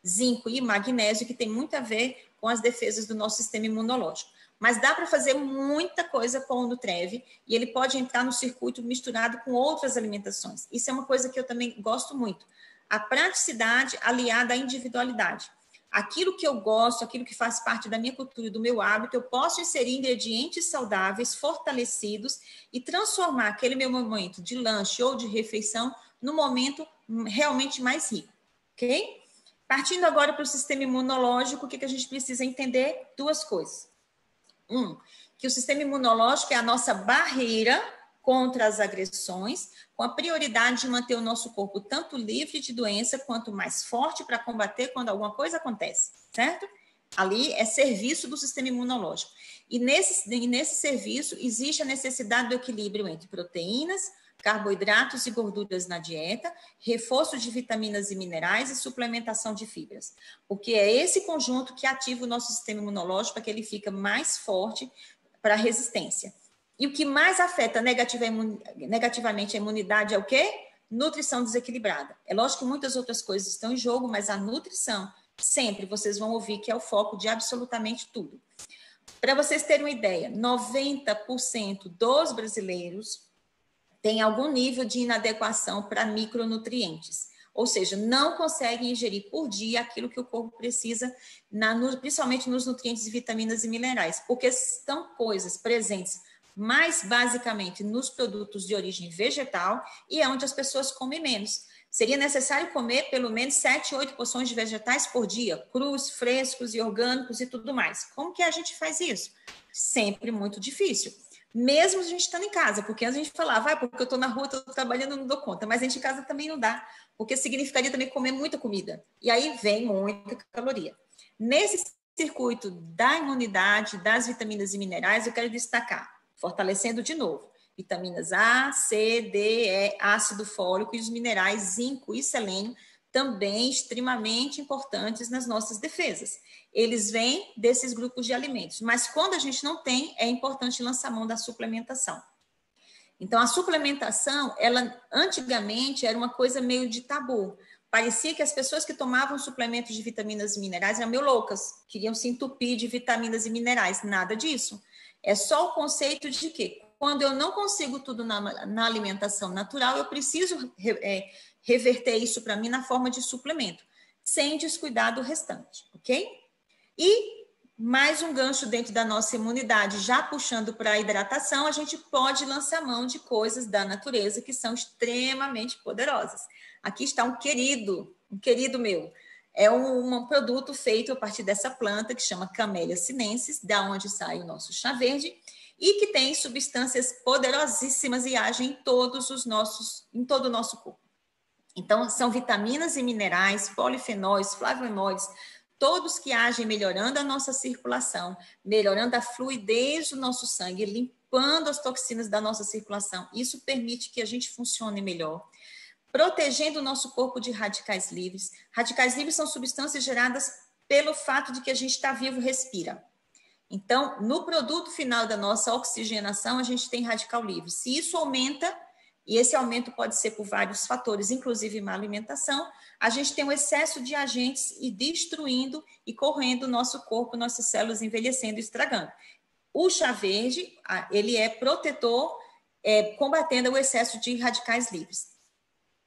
zinco e magnésio, que tem muito a ver com as defesas do nosso sistema imunológico. Mas dá para fazer muita coisa com o Nutreve e ele pode entrar no circuito misturado com outras alimentações. Isso é uma coisa que eu também gosto muito. A praticidade aliada à individualidade. Aquilo que eu gosto, aquilo que faz parte da minha cultura e do meu hábito, eu posso inserir ingredientes saudáveis, fortalecidos e transformar aquele meu momento de lanche ou de refeição num momento realmente mais rico, ok? Partindo agora para o sistema imunológico, o que a gente precisa entender? Duas coisas. Que o sistema imunológico é a nossa barreira contra as agressões, com a prioridade de manter o nosso corpo tanto livre de doença, quanto mais forte para combater quando alguma coisa acontece, certo? Ali é serviço do sistema imunológico. E nesse serviço existe a necessidade do equilíbrio entre proteínas, carboidratos e gorduras na dieta, reforço de vitaminas e minerais e suplementação de fibras. Porque é esse conjunto que ativa o nosso sistema imunológico para que ele fique mais forte para a resistência. E o que mais afeta negativamente a imunidade é o quê? Nutrição desequilibrada. É lógico que muitas outras coisas estão em jogo, mas a nutrição, sempre vocês vão ouvir que é o foco de absolutamente tudo. Para vocês terem uma ideia, 90% dos brasileiros têm algum nível de inadequação para micronutrientes. Ou seja, não conseguem ingerir por dia aquilo que o corpo precisa, principalmente nos nutrientes, vitaminas e minerais, porque são coisas presentes mais basicamente nos produtos de origem vegetal e é onde as pessoas comem menos. Seria necessário comer pelo menos 7, 8 porções de vegetais por dia, crus, frescos e orgânicos e tudo mais. Como que a gente faz isso? Sempre muito difícil. Mesmo a gente estando em casa, porque antes a gente falava, porque eu estou na rua, estou trabalhando, não dou conta. Mas a gente em casa também não dá, porque significaria também comer muita comida. E aí vem muita caloria. Nesse circuito da imunidade, das vitaminas e minerais, eu quero destacar, fortalecendo de novo, vitaminas A, C, D, E, ácido fólico e os minerais zinco e selênio, também extremamente importantes nas nossas defesas. Eles vêm desses grupos de alimentos, mas quando a gente não tem, é importante lançar mão da suplementação. Então, a suplementação, ela antigamente era uma coisa meio de tabu. Parecia que as pessoas que tomavam suplementos de vitaminas e minerais eram meio loucas, queriam se entupir de vitaminas e minerais. Nada disso. É só o conceito de que quando eu não consigo tudo na alimentação natural, eu preciso reverter isso para mim na forma de suplemento, sem descuidar do restante, ok? E mais um gancho dentro da nossa imunidade, já puxando para a hidratação, a gente pode lançar mão de coisas da natureza que são extremamente poderosas. Aqui está um querido meu. É um produto feito a partir dessa planta que chama Camellia sinensis, da onde sai o nosso chá verde, e que tem substâncias poderosíssimas e agem em todo o nosso corpo. Então, são vitaminas e minerais, polifenóis, flavonoides, todos que agem melhorando a nossa circulação, melhorando a fluidez do nosso sangue, limpando as toxinas da nossa circulação. Isso permite que a gente funcione melhor. Protegendo o nosso corpo de radicais livres. Radicais livres são substâncias geradas pelo fato de que a gente está vivo e respira. Então, no produto final da nossa oxigenação, a gente tem radical livre. Se isso aumenta, e esse aumento pode ser por vários fatores, inclusive má alimentação, a gente tem um excesso de agentes e destruindo e correndo o nosso corpo, nossas células envelhecendo e estragando. O chá verde, ele é protetor, combatendo o excesso de radicais livres.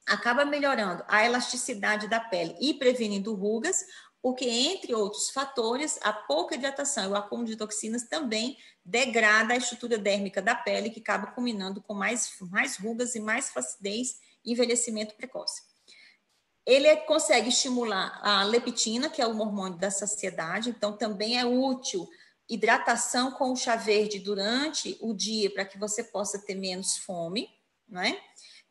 Acaba melhorando a elasticidade da pele e prevenindo rugas, porque, entre outros fatores, a pouca hidratação e o acúmulo de toxinas também degrada a estrutura dérmica da pele, que acaba culminando com mais rugas e mais flacidez e envelhecimento precoce. Ele consegue estimular a leptina, que é o hormônio da saciedade, então também é útil hidratação com o chá verde durante o dia para que você possa ter menos fome, não é?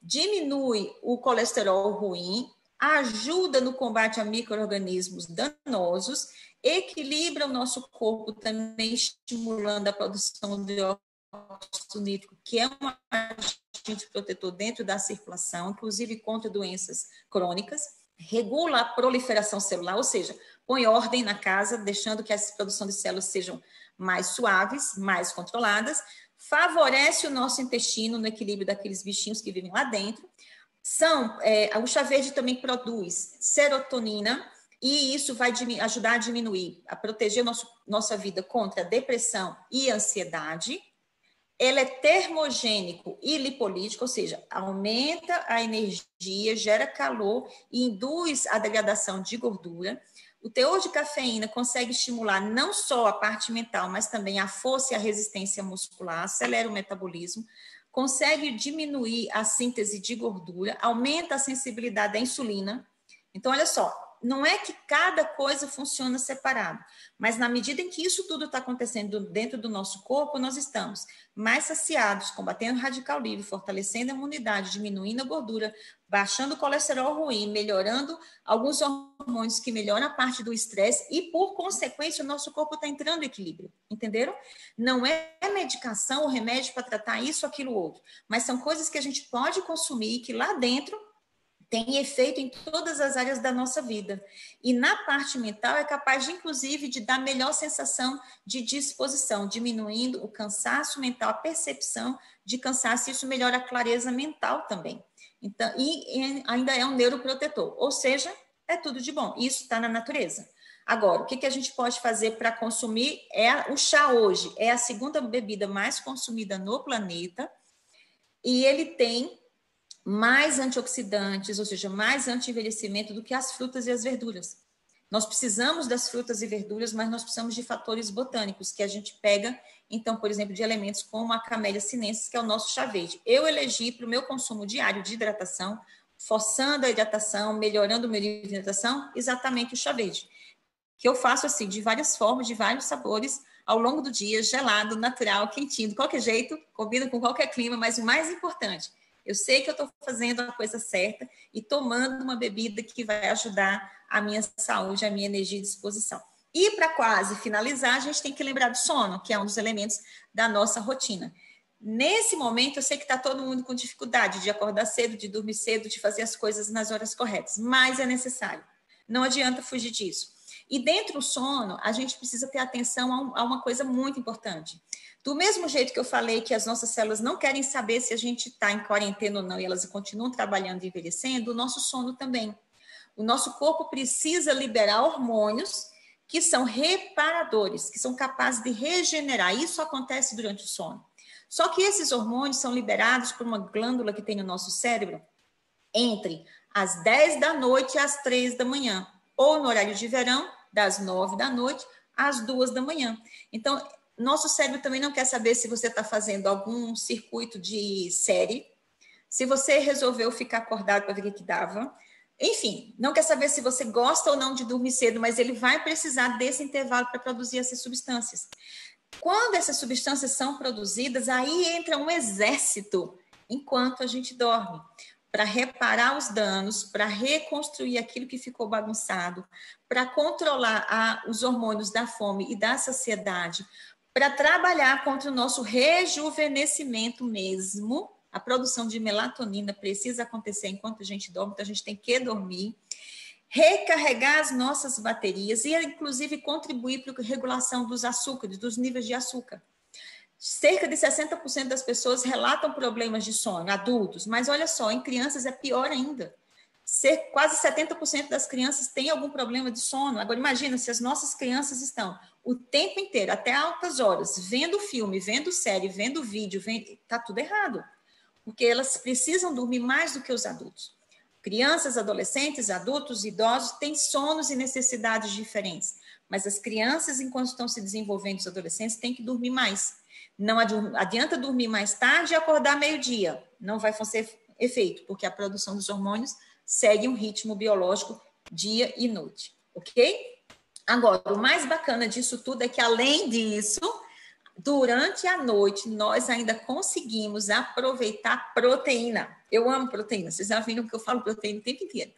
Diminui o colesterol ruim, ajuda no combate a micro-organismos danosos, equilibra o nosso corpo também estimulando a produção de óxido nítrico, que é um agente protetor dentro da circulação, inclusive contra doenças crônicas, regula a proliferação celular, ou seja, põe ordem na casa, deixando que a produção de células sejam mais suaves, mais controladas, favorece o nosso intestino no equilíbrio daqueles bichinhos que vivem lá dentro. O chá verde também produz serotonina e isso vai ajudar a diminuir, a proteger nossa vida contra a depressão e ansiedade. Ele é termogênico e lipolítico, ou seja, aumenta a energia, gera calor e induz a degradação de gordura. O teor de cafeína consegue estimular não só a parte mental, mas também a força e a resistência muscular, acelera o metabolismo, consegue diminuir a síntese de gordura, aumenta a sensibilidade à insulina. Então, olha só, não é que cada coisa funciona separado, mas na medida em que isso tudo está acontecendo dentro do nosso corpo, nós estamos mais saciados, combatendo o radical livre, fortalecendo a imunidade, diminuindo a gordura, baixando o colesterol ruim, melhorando alguns hormônios que melhoram a parte do estresse e, por consequência, o nosso corpo está entrando em equilíbrio, entenderam? Não é medicação ou remédio para tratar isso, aquilo, outro, mas são coisas que a gente pode consumir e que lá dentro tem efeito em todas as áreas da nossa vida. E na parte mental é capaz, inclusive, de dar melhor sensação de disposição, diminuindo o cansaço mental, a percepção de cansaço, e isso melhora a clareza mental também. Então, e ainda é um neuroprotetor, ou seja, é tudo de bom. Isso está na natureza. Agora, o que a gente pode fazer para consumir? O chá hoje é a segunda bebida mais consumida no planeta e ele tem mais antioxidantes, ou seja, mais anti-envelhecimento do que as frutas e as verduras. Nós precisamos das frutas e verduras, mas nós precisamos de fatores botânicos, que a gente pega, então, por exemplo, de elementos como a Camellia sinensis, que é o nosso chá verde. Eu elegi para o meu consumo diário de hidratação forçando a hidratação, melhorando o meu nível de hidratação, exatamente o chá verde, que eu faço assim, de várias formas, de vários sabores, ao longo do dia, gelado, natural, quentinho, de qualquer jeito, combina com qualquer clima, mas o mais importante, eu sei que eu estou fazendo a coisa certa e tomando uma bebida que vai ajudar a minha saúde, a minha energia e disposição. E para quase finalizar, a gente tem que lembrar do sono, que é um dos elementos da nossa rotina. Nesse momento, eu sei que está todo mundo com dificuldade de acordar cedo, de dormir cedo, de fazer as coisas nas horas corretas, mas é necessário. Não adianta fugir disso. E dentro do sono, a gente precisa ter atenção a uma coisa muito importante. Do mesmo jeito que eu falei que as nossas células não querem saber se a gente está em quarentena ou não, e elas continuam trabalhando e envelhecendo, o nosso sono também. O nosso corpo precisa liberar hormônios que são reparadores, que são capazes de regenerar. Isso acontece durante o sono. Só que esses hormônios são liberados por uma glândula que tem no nosso cérebro entre as 10 da noite e as 3 da manhã, ou no horário de verão, das 9 da noite às 2 da manhã. Então, nosso cérebro também não quer saber se você está fazendo algum circuito de série, se você resolveu ficar acordado para ver o que dava. Enfim, não quer saber se você gosta ou não de dormir cedo, mas ele vai precisar desse intervalo para produzir essas substâncias. Quando essas substâncias são produzidas, aí entra um exército enquanto a gente dorme, para reparar os danos, para reconstruir aquilo que ficou bagunçado, para controlar os hormônios da fome e da saciedade, para trabalhar contra o nosso rejuvenescimento mesmo. A produção de melatonina precisa acontecer enquanto a gente dorme, então a gente tem que dormir. Recarregar as nossas baterias e, inclusive, contribuir para a regulação dos açúcares, dos níveis de açúcar. Cerca de 60% das pessoas relatam problemas de sono, adultos, mas olha só, em crianças é pior ainda. Quase 70% das crianças têm algum problema de sono. Agora, imagina se as nossas crianças estão o tempo inteiro, até altas horas, vendo filme, vendo série, vendo vídeo, está tudo errado. Porque elas precisam dormir mais do que os adultos. Crianças, adolescentes, adultos, idosos têm sonos e necessidades diferentes, mas as crianças, enquanto estão se desenvolvendo, os adolescentes, têm que dormir mais. Não adianta dormir mais tarde e acordar meio-dia, não vai fazer efeito, porque a produção dos hormônios segue um ritmo biológico dia e noite, ok? Agora, o mais bacana disso tudo é que, além disso, durante a noite, nós ainda conseguimos aproveitar proteína. Eu amo proteína, vocês já viram que eu falo proteína o tempo inteiro.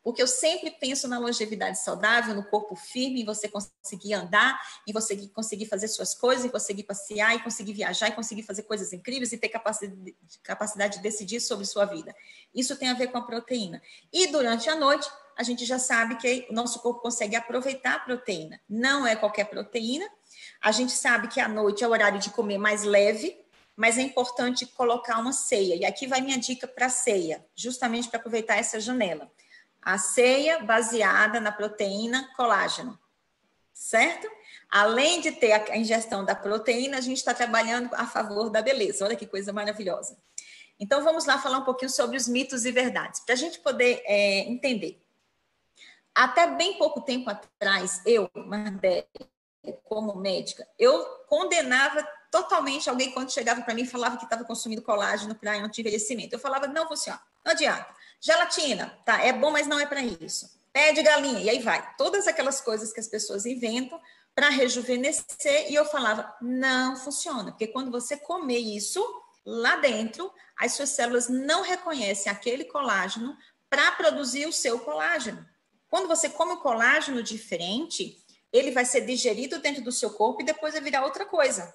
Porque eu sempre penso na longevidade saudável, no corpo firme, em você conseguir andar, em você conseguir fazer suas coisas, em conseguir passear, em conseguir viajar, em conseguir fazer coisas incríveis e ter capacidade de decidir sobre sua vida. Isso tem a ver com a proteína. E durante a noite, a gente já sabe que o nosso corpo consegue aproveitar a proteína. Não é qualquer proteína. A gente sabe que à noite é o horário de comer mais leve, mas é importante colocar uma ceia. E aqui vai minha dica para a ceia, justamente para aproveitar essa janela. A ceia baseada na proteína colágeno, certo? Além de ter a ingestão da proteína, a gente está trabalhando a favor da beleza. Olha que coisa maravilhosa. Então, vamos lá falar um pouquinho sobre os mitos e verdades, para a gente poder entender. Até bem pouco tempo atrás, eu, Mardele, como médica, eu condenava totalmente alguém quando chegava para mim e falava que estava consumindo colágeno para anti-envelhecimento. Eu falava, não funciona, não adianta. Gelatina, tá, é bom, mas não é para isso. Pé de galinha, e aí vai. Todas aquelas coisas que as pessoas inventam para rejuvenescer, e eu falava, não funciona, porque quando você comer isso, lá dentro, as suas células não reconhecem aquele colágeno para produzir o seu colágeno. Quando você come um colágeno diferente, ele vai ser digerido dentro do seu corpo e depois vai virar outra coisa.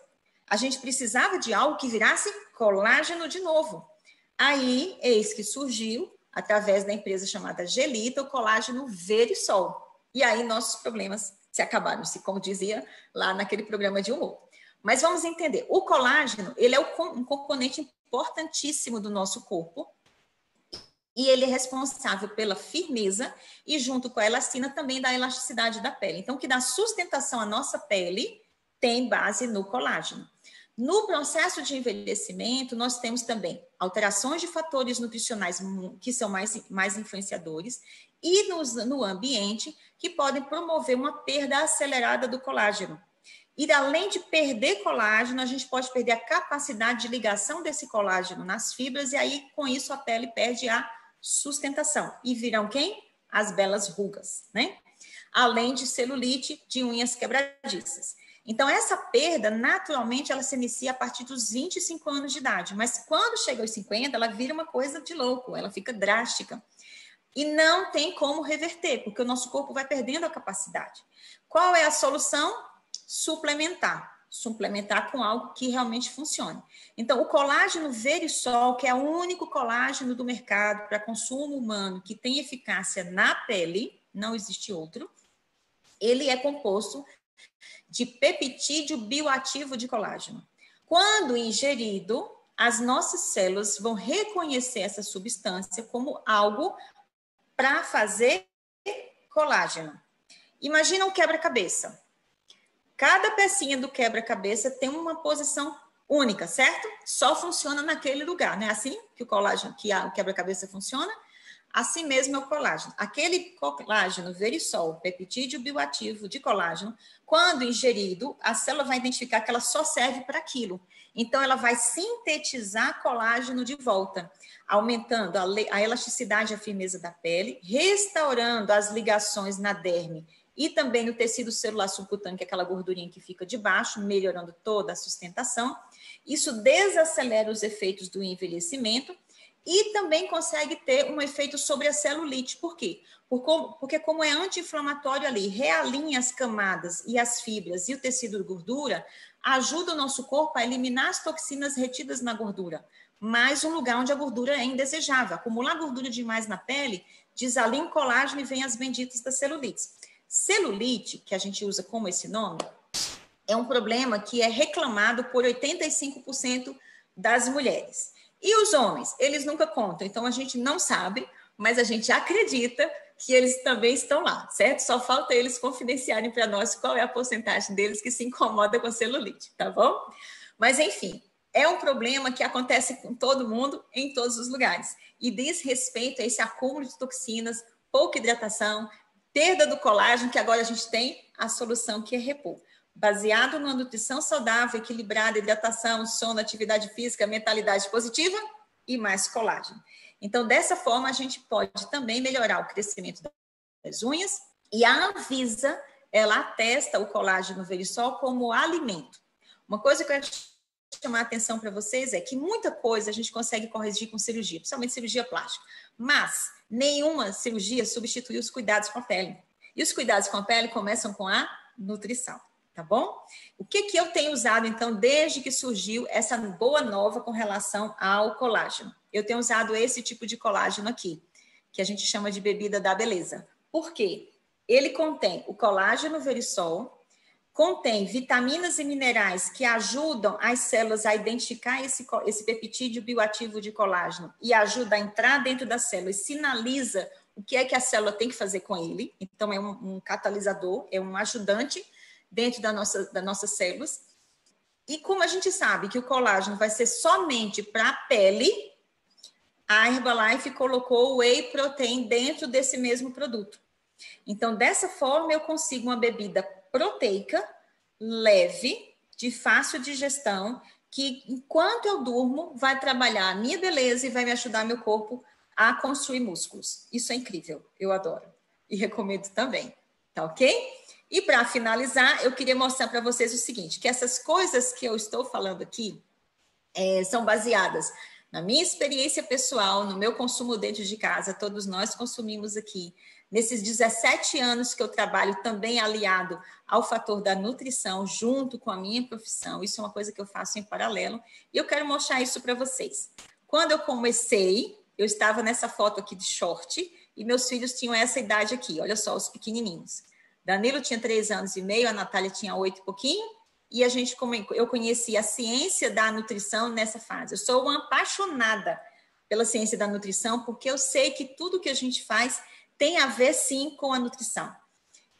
A gente precisava de algo que virasse colágeno de novo. Aí, eis que surgiu, através da empresa chamada Gelita, o colágeno Verisol. E aí, nossos problemas se acabaram, como dizia lá naquele programa de humor. Mas vamos entender, o colágeno, ele é um componente importantíssimo do nosso corpo, e ele é responsável pela firmeza e, junto com a elastina, também da elasticidade da pele. Então, o que dá sustentação à nossa pele tem base no colágeno. No processo de envelhecimento, nós temos também alterações de fatores nutricionais que são mais influenciadores e no ambiente que podem promover uma perda acelerada do colágeno. E além de perder colágeno, a gente pode perder a capacidade de ligação desse colágeno nas fibras e aí, com isso, a pele perde a sustentação. E virão quem? As belas rugas, né? Além de celulite, de unhas quebradiças. Então, essa perda, naturalmente, ela se inicia a partir dos 25 anos de idade. Mas quando chega aos 50, ela vira uma coisa de louco, ela fica drástica. E não tem como reverter, porque o nosso corpo vai perdendo a capacidade. Qual é a solução? Suplementar. Suplementar com algo que realmente funcione. Então, o colágeno Verisol, que é o único colágeno do mercado para consumo humano que tem eficácia na pele, não existe outro, ele é composto de peptídeo bioativo de colágeno. Quando ingerido, as nossas células vão reconhecer essa substância como algo para fazer colágeno. Imagina um quebra-cabeça. Cada pecinha do quebra-cabeça tem uma posição única, certo? Só funciona naquele lugar, não é assim que o colágeno, que o quebra-cabeça funciona? Assim mesmo é o colágeno. Aquele colágeno Verisol, peptídeo bioativo de colágeno, quando ingerido, a célula vai identificar que ela só serve para aquilo. Então, ela vai sintetizar colágeno de volta, aumentando a elasticidade e a firmeza da pele, restaurando as ligações na derme e também no tecido celular subcutâneo, que é aquela gordurinha que fica debaixo, melhorando toda a sustentação. Isso desacelera os efeitos do envelhecimento e também consegue ter um efeito sobre a celulite. Por quê? Porque como é anti-inflamatório ali, realinha as camadas e as fibras e o tecido de gordura, ajuda o nosso corpo a eliminar as toxinas retidas na gordura. Mais um lugar onde a gordura é indesejável. Acumular gordura demais na pele, desalinha o colágeno e vem as benditas das celulites. Celulite, que a gente usa como esse nome, é um problema que é reclamado por 85% das mulheres. E os homens? Eles nunca contam, então a gente não sabe, mas a gente acredita que eles também estão lá, certo? Só falta eles confidenciarem para nós qual é a porcentagem deles que se incomoda com a celulite, tá bom? Mas, enfim, é um problema que acontece com todo mundo, em todos os lugares. E diz respeito a esse acúmulo de toxinas, pouca hidratação, perda do colágeno, que agora a gente tem a solução que é repor. Baseado numa nutrição saudável, equilibrada, hidratação, sono, atividade física, mentalidade positiva e mais colágeno. Então, dessa forma, a gente pode também melhorar o crescimento das unhas e a Anvisa, ela atesta o colágeno Verisol como alimento. Uma coisa que eu quero chamar a atenção para vocês é que muita coisa a gente consegue corrigir com cirurgia, principalmente cirurgia plástica, mas nenhuma cirurgia substitui os cuidados com a pele. E os cuidados com a pele começam com a nutrição. Tá bom? O que eu tenho usado, então, desde que surgiu essa boa nova com relação ao colágeno? Eu tenho usado esse tipo de colágeno aqui, que a gente chama de bebida da beleza. Por quê? Ele contém o colágeno Verisol, contém vitaminas e minerais que ajudam as células a identificar esse peptídeo bioativo de colágeno e ajuda a entrar dentro da célula e sinaliza o que é que a célula tem que fazer com ele. Então, é um catalisador, é um ajudante dentro das nossas células. E como a gente sabe que o colágeno vai ser somente para a pele, a Herbalife colocou o whey protein dentro desse mesmo produto. Então, dessa forma, eu consigo uma bebida proteica, leve, de fácil digestão, que enquanto eu durmo, vai trabalhar a minha beleza e vai me ajudar meu corpo a construir músculos. Isso é incrível, eu adoro. E recomendo também, tá ok? E para finalizar, eu queria mostrar para vocês o seguinte, que essas coisas que eu estou falando aqui são baseadas na minha experiência pessoal, no meu consumo dentro de casa, todos nós consumimos aqui, nesses 17 anos que eu trabalho também aliado ao fator da nutrição, junto com a minha profissão, isso é uma coisa que eu faço em paralelo, e eu quero mostrar isso para vocês. Quando eu comecei, eu estava nessa foto aqui de short, e meus filhos tinham essa idade aqui, olha só, os pequenininhos. Danilo tinha 3 anos e meio, a Natália tinha 8 e pouquinho, e eu conheci a ciência da nutrição nessa fase. Eu sou uma apaixonada pela ciência da nutrição, porque eu sei que tudo que a gente faz tem a ver, sim, com a nutrição.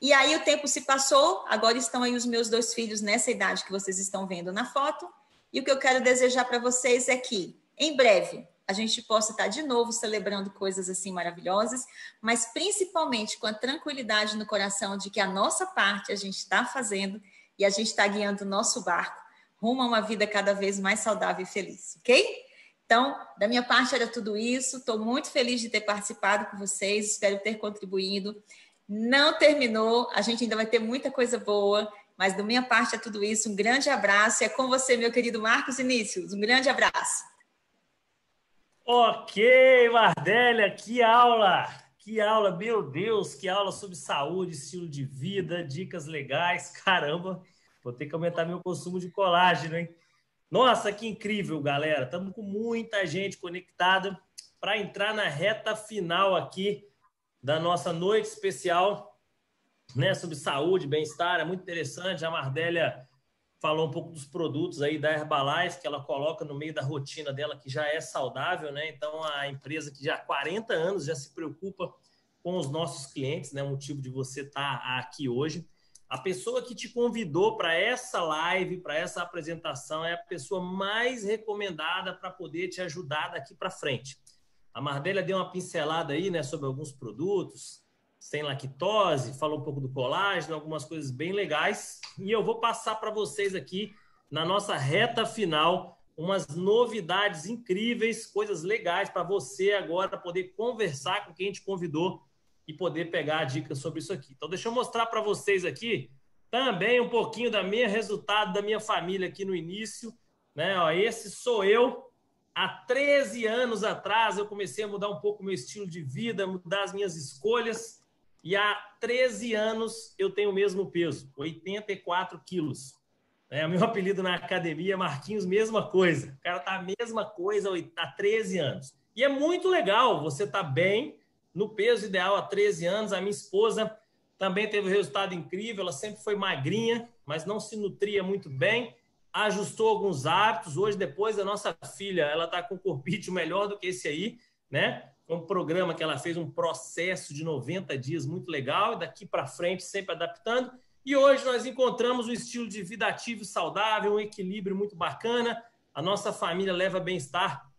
E aí o tempo se passou, agora estão aí os meus 2 filhos nessa idade que vocês estão vendo na foto, e o que eu quero desejar para vocês é que, em breve, a gente possa estar de novo celebrando coisas assim maravilhosas, mas principalmente com a tranquilidade no coração de que a nossa parte a gente está fazendo e a gente está guiando o nosso barco rumo a uma vida cada vez mais saudável e feliz, ok? Então, da minha parte era tudo isso. Estou muito feliz de ter participado com vocês, espero ter contribuído. Não terminou, a gente ainda vai ter muita coisa boa, mas da minha parte é tudo isso. Um grande abraço. É com você, meu querido Marcos Vinícius. Um grande abraço. Ok, Mardélia, que aula! Que aula, meu Deus, que aula sobre saúde, estilo de vida, dicas legais. Caramba, vou ter que aumentar meu consumo de colágeno, hein? Nossa, que incrível, galera. Estamos com muita gente conectada para entrar na reta final aqui da nossa noite especial, né, sobre saúde, bem-estar. É muito interessante. A Mardélia falou um pouco dos produtos aí da Herbalife, que ela coloca no meio da rotina dela, que já é saudável, né? Então, a empresa que já há 40 anos já se preocupa com os nossos clientes, né? O motivo de você estar aqui hoje. A pessoa que te convidou para essa live, para essa apresentação, é a pessoa mais recomendada para poder te ajudar daqui para frente. A Mardélia deu uma pincelada aí, né, sobre alguns produtos, sem lactose, falou um pouco do colágeno, algumas coisas bem legais. E eu vou passar para vocês aqui, na nossa reta final, umas novidades incríveis, coisas legais para você agora poder conversar com quem te convidou e poder pegar dicas sobre isso aqui. Então, deixa eu mostrar para vocês aqui também um pouquinho da minha resultado, da minha família aqui no início, né? Ó, esse sou eu. Há 13 anos atrás, eu comecei a mudar um pouco o meu estilo de vida, mudar as minhas escolhas. E há 13 anos eu tenho o mesmo peso, 84 quilos. O meu apelido na academia é Marquinhos, mesma coisa. O cara tá a mesma coisa há 13 anos. E é muito legal você tá bem, no peso ideal há 13 anos. A minha esposa também teve um resultado incrível, ela sempre foi magrinha, mas não se nutria muito bem, ajustou alguns hábitos. Hoje, depois, a nossa filha, ela está com um corpício melhor do que esse aí, né? Um programa que ela fez, um processo de 90 dias muito legal, e daqui para frente sempre adaptando. E hoje nós encontramos um estilo de vida ativo e saudável, um equilíbrio muito bacana. A nossa família leva bem-estar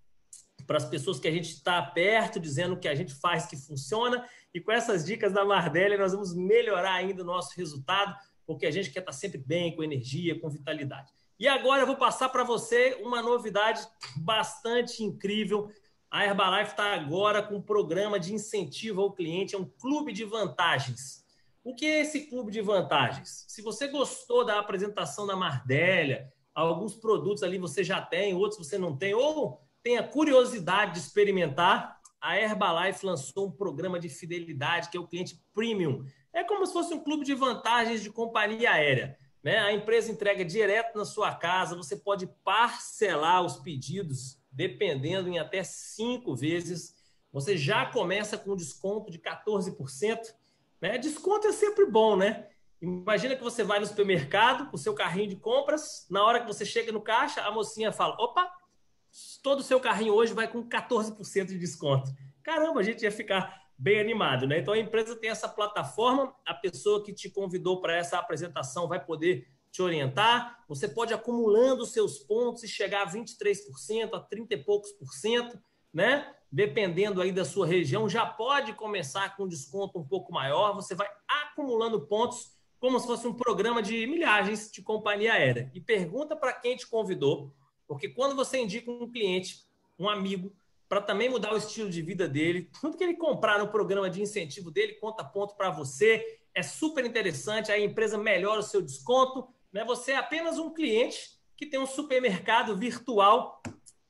para as pessoas que a gente está perto, dizendo que a gente faz que funciona. E com essas dicas da Mardélia, nós vamos melhorar ainda o nosso resultado, porque a gente quer estar sempre bem, com energia, com vitalidade. E agora eu vou passar para você uma novidade bastante incrível. A Herbalife está agora com um programa de incentivo ao cliente, é um clube de vantagens. O que é esse clube de vantagens? Se você gostou da apresentação da Mardélia, alguns produtos ali você já tem, outros você não tem, ou tenha curiosidade de experimentar, a Herbalife lançou um programa de fidelidade que é o cliente Premium. É como se fosse um clube de vantagens de companhia aérea, né? A empresa entrega direto na sua casa, você pode parcelar os pedidos dependendo em até 5 vezes. Você já começa com desconto de 14%. Né? Desconto é sempre bom, né? Imagina que você vai no supermercado com o seu carrinho de compras, na hora que você chega no caixa, a mocinha fala, opa, todo o seu carrinho hoje vai com 14% de desconto. Caramba, a gente ia ficar bem animado, né? Então a empresa tem essa plataforma, a pessoa que te convidou para essa apresentação vai poder te orientar, você pode ir acumulando os seus pontos e chegar a 23%, a 30 e poucos por cento, né? Dependendo aí da sua região, já pode começar com um desconto um pouco maior, você vai acumulando pontos como se fosse um programa de milhagens de companhia aérea. E pergunta para quem te convidou, porque quando você indica um cliente, um amigo, para também mudar o estilo de vida dele, tudo que ele comprar no programa de incentivo dele conta ponto para você, é super interessante, a empresa melhora o seu desconto, né? Você é apenas um cliente que tem um supermercado virtual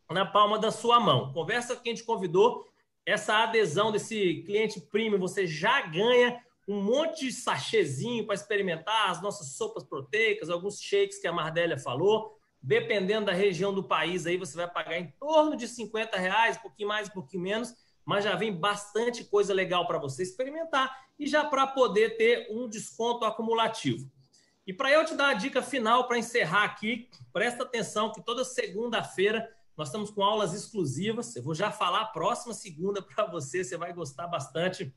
na palma da sua mão. Conversa com quem te convidou, essa adesão desse cliente premium, você já ganha um monte de sachêzinho para experimentar as nossas sopas proteicas, alguns shakes que a Mardélia falou. Dependendo da região do país, aí você vai pagar em torno de R$50, um pouquinho mais, um pouquinho menos, mas já vem bastante coisa legal para você experimentar e já para poder ter um desconto acumulativo. E para eu te dar a dica final para encerrar aqui, presta atenção que toda segunda-feira nós estamos com aulas exclusivas. Eu vou já falar a próxima segunda para você, você vai gostar bastante.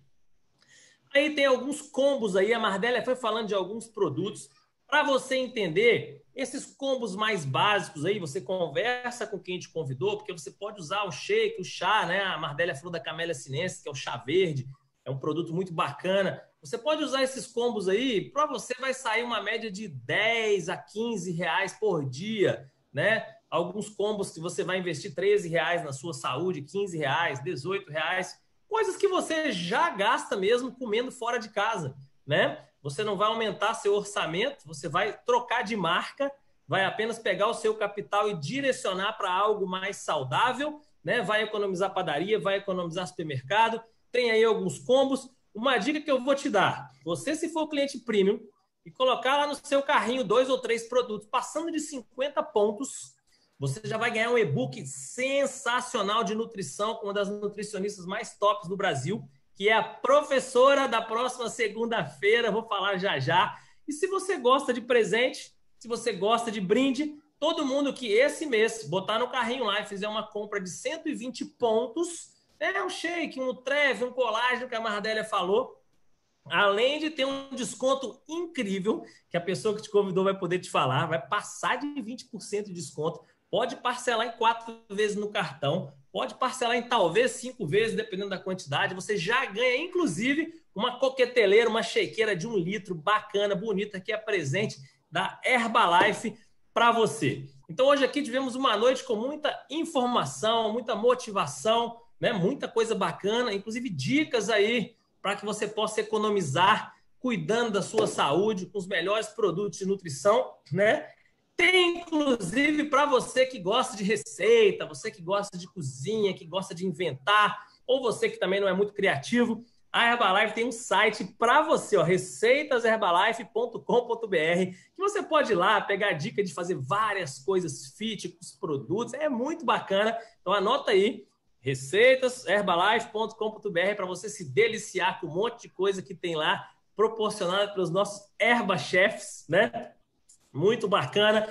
Aí tem alguns combos aí, a Mardélia foi falando de alguns produtos. Para você entender, esses combos mais básicos aí, você conversa com quem te convidou, porque você pode usar o shake, o chá, né? A Mardélia falou da Camellia sinensis, que é o chá verde, é um produto muito bacana. Você pode usar esses combos aí, para você vai sair uma média de 10 a 15 reais por dia, né? alguns combos que você vai investir R$13 na sua saúde, R$15, R$18, coisas que você já gasta mesmo comendo fora de casa, né? Você não vai aumentar seu orçamento, você vai trocar de marca, vai apenas pegar o seu capital e direcionar para algo mais saudável, né? Vai economizar padaria, vai economizar supermercado, tem aí alguns combos. Uma dica que eu vou te dar, você se for cliente premium e colocar lá no seu carrinho 2 ou 3 produtos, passando de 50 pontos, você já vai ganhar um e-book sensacional de nutrição com uma das nutricionistas mais tops do Brasil, que é a professora da próxima segunda-feira, vou falar já já. E se você gosta de presente, se você gosta de brinde, todo mundo que esse mês botar no carrinho lá e fizer uma compra de 120 pontos, um shake, um treve, um colágeno que a Mardélia falou, além de ter um desconto incrível, que a pessoa que te convidou vai poder te falar, vai passar de 20% de desconto, pode parcelar em 4 vezes no cartão, pode parcelar em talvez 5 vezes, dependendo da quantidade, você já ganha, inclusive, uma coqueteleira, uma shakeira de 1 litro, bacana, bonita, que é presente da Herbalife para você. Então, hoje aqui tivemos uma noite com muita informação, muita motivação, né? Muita coisa bacana, inclusive dicas aí para que você possa economizar cuidando da sua saúde com os melhores produtos de nutrição, né? Tem, inclusive, para você que gosta de receita, você que gosta de cozinha, que gosta de inventar, ou você que também não é muito criativo, a Herbalife tem um site para você, receitasherbalife.com.br, que você pode ir lá pegar a dica de fazer várias coisas fit com os produtos, é muito bacana. Então anota aí, receitasherbalife.com.br, para você se deliciar com um monte de coisa que tem lá, proporcionada pelos nossos Herba Chefs, né? Muito bacana.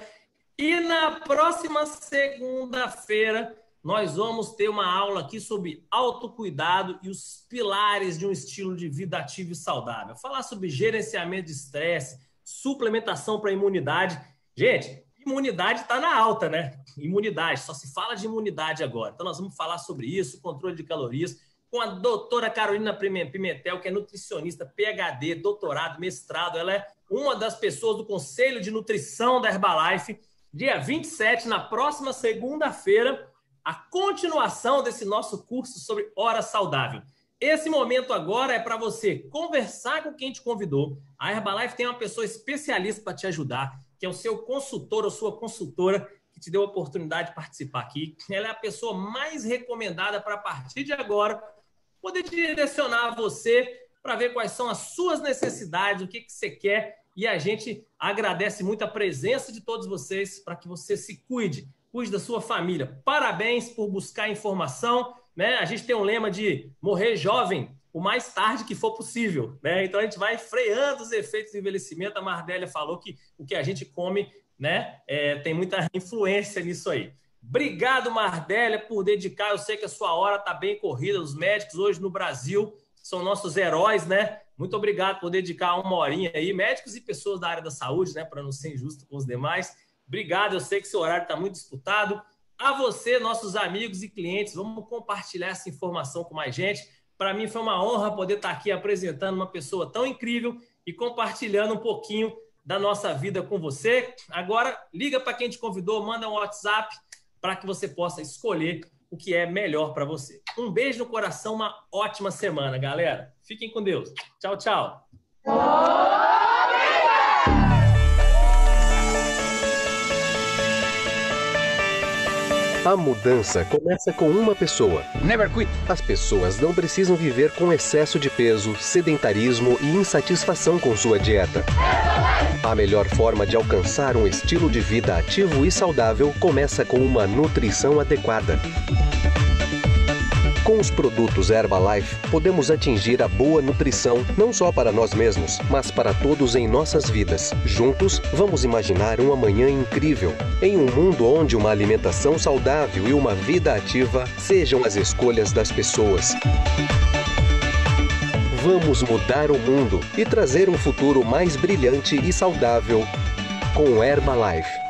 E na próxima segunda-feira, nós vamos ter uma aula aqui sobre autocuidado e os pilares de um estilo de vida ativo e saudável. Falar sobre gerenciamento de estresse, suplementação para imunidade. Gente, imunidade está na alta, né? Imunidade, só se fala de imunidade agora. Então nós vamos falar sobre isso, controle de calorias, com a doutora Carolina Pimentel, que é nutricionista, PhD, doutorado, mestrado. Ela é uma das pessoas do Conselho de Nutrição da Herbalife. Dia 27, na próxima segunda-feira, a continuação desse nosso curso sobre hora saudável. Esse momento agora é para você conversar com quem te convidou. A Herbalife tem uma pessoa especialista para te ajudar, que é o seu consultor ou sua consultora que te deu a oportunidade de participar aqui. Ela é a pessoa mais recomendada para, a partir de agora, poder direcionar você para ver quais são as suas necessidades, o que você quer. E a gente agradece muito a presença de todos vocês para que você se cuide da sua família. Parabéns por buscar informação, né? A gente tem um lema de morrer jovem o mais tarde que for possível, né? Então a gente vai freando os efeitos do envelhecimento. A Mardélia falou que o que a gente come, né, tem muita influência nisso aí. Obrigado, Mardélia, por dedicar. Eu sei que a sua hora está bem corrida. Os médicos hoje no Brasil são nossos heróis, né? Muito obrigado por dedicar uma horinha aí. Médicos e pessoas da área da saúde, né? Para não ser injusto com os demais. Obrigado, eu sei que seu horário está muito disputado. A você, nossos amigos e clientes, vamos compartilhar essa informação com mais gente. Para mim foi uma honra poder estar aqui apresentando uma pessoa tão incrível e compartilhando um pouquinho da nossa vida com você. Agora, liga para quem te convidou, manda um WhatsApp para que você possa escolher o que é melhor para você. Um beijo no coração, uma ótima semana, galera. Fiquem com Deus. Tchau, tchau. A mudança começa com uma pessoa. Never quit. As pessoas não precisam viver com excesso de peso, sedentarismo e insatisfação com sua dieta. A melhor forma de alcançar um estilo de vida ativo e saudável começa com uma nutrição adequada. Com os produtos Herbalife, podemos atingir a boa nutrição não só para nós mesmos, mas para todos em nossas vidas. Juntos, vamos imaginar um amanhã incrível, em um mundo onde uma alimentação saudável e uma vida ativa sejam as escolhas das pessoas. Vamos mudar o mundo e trazer um futuro mais brilhante e saudável com Herbalife.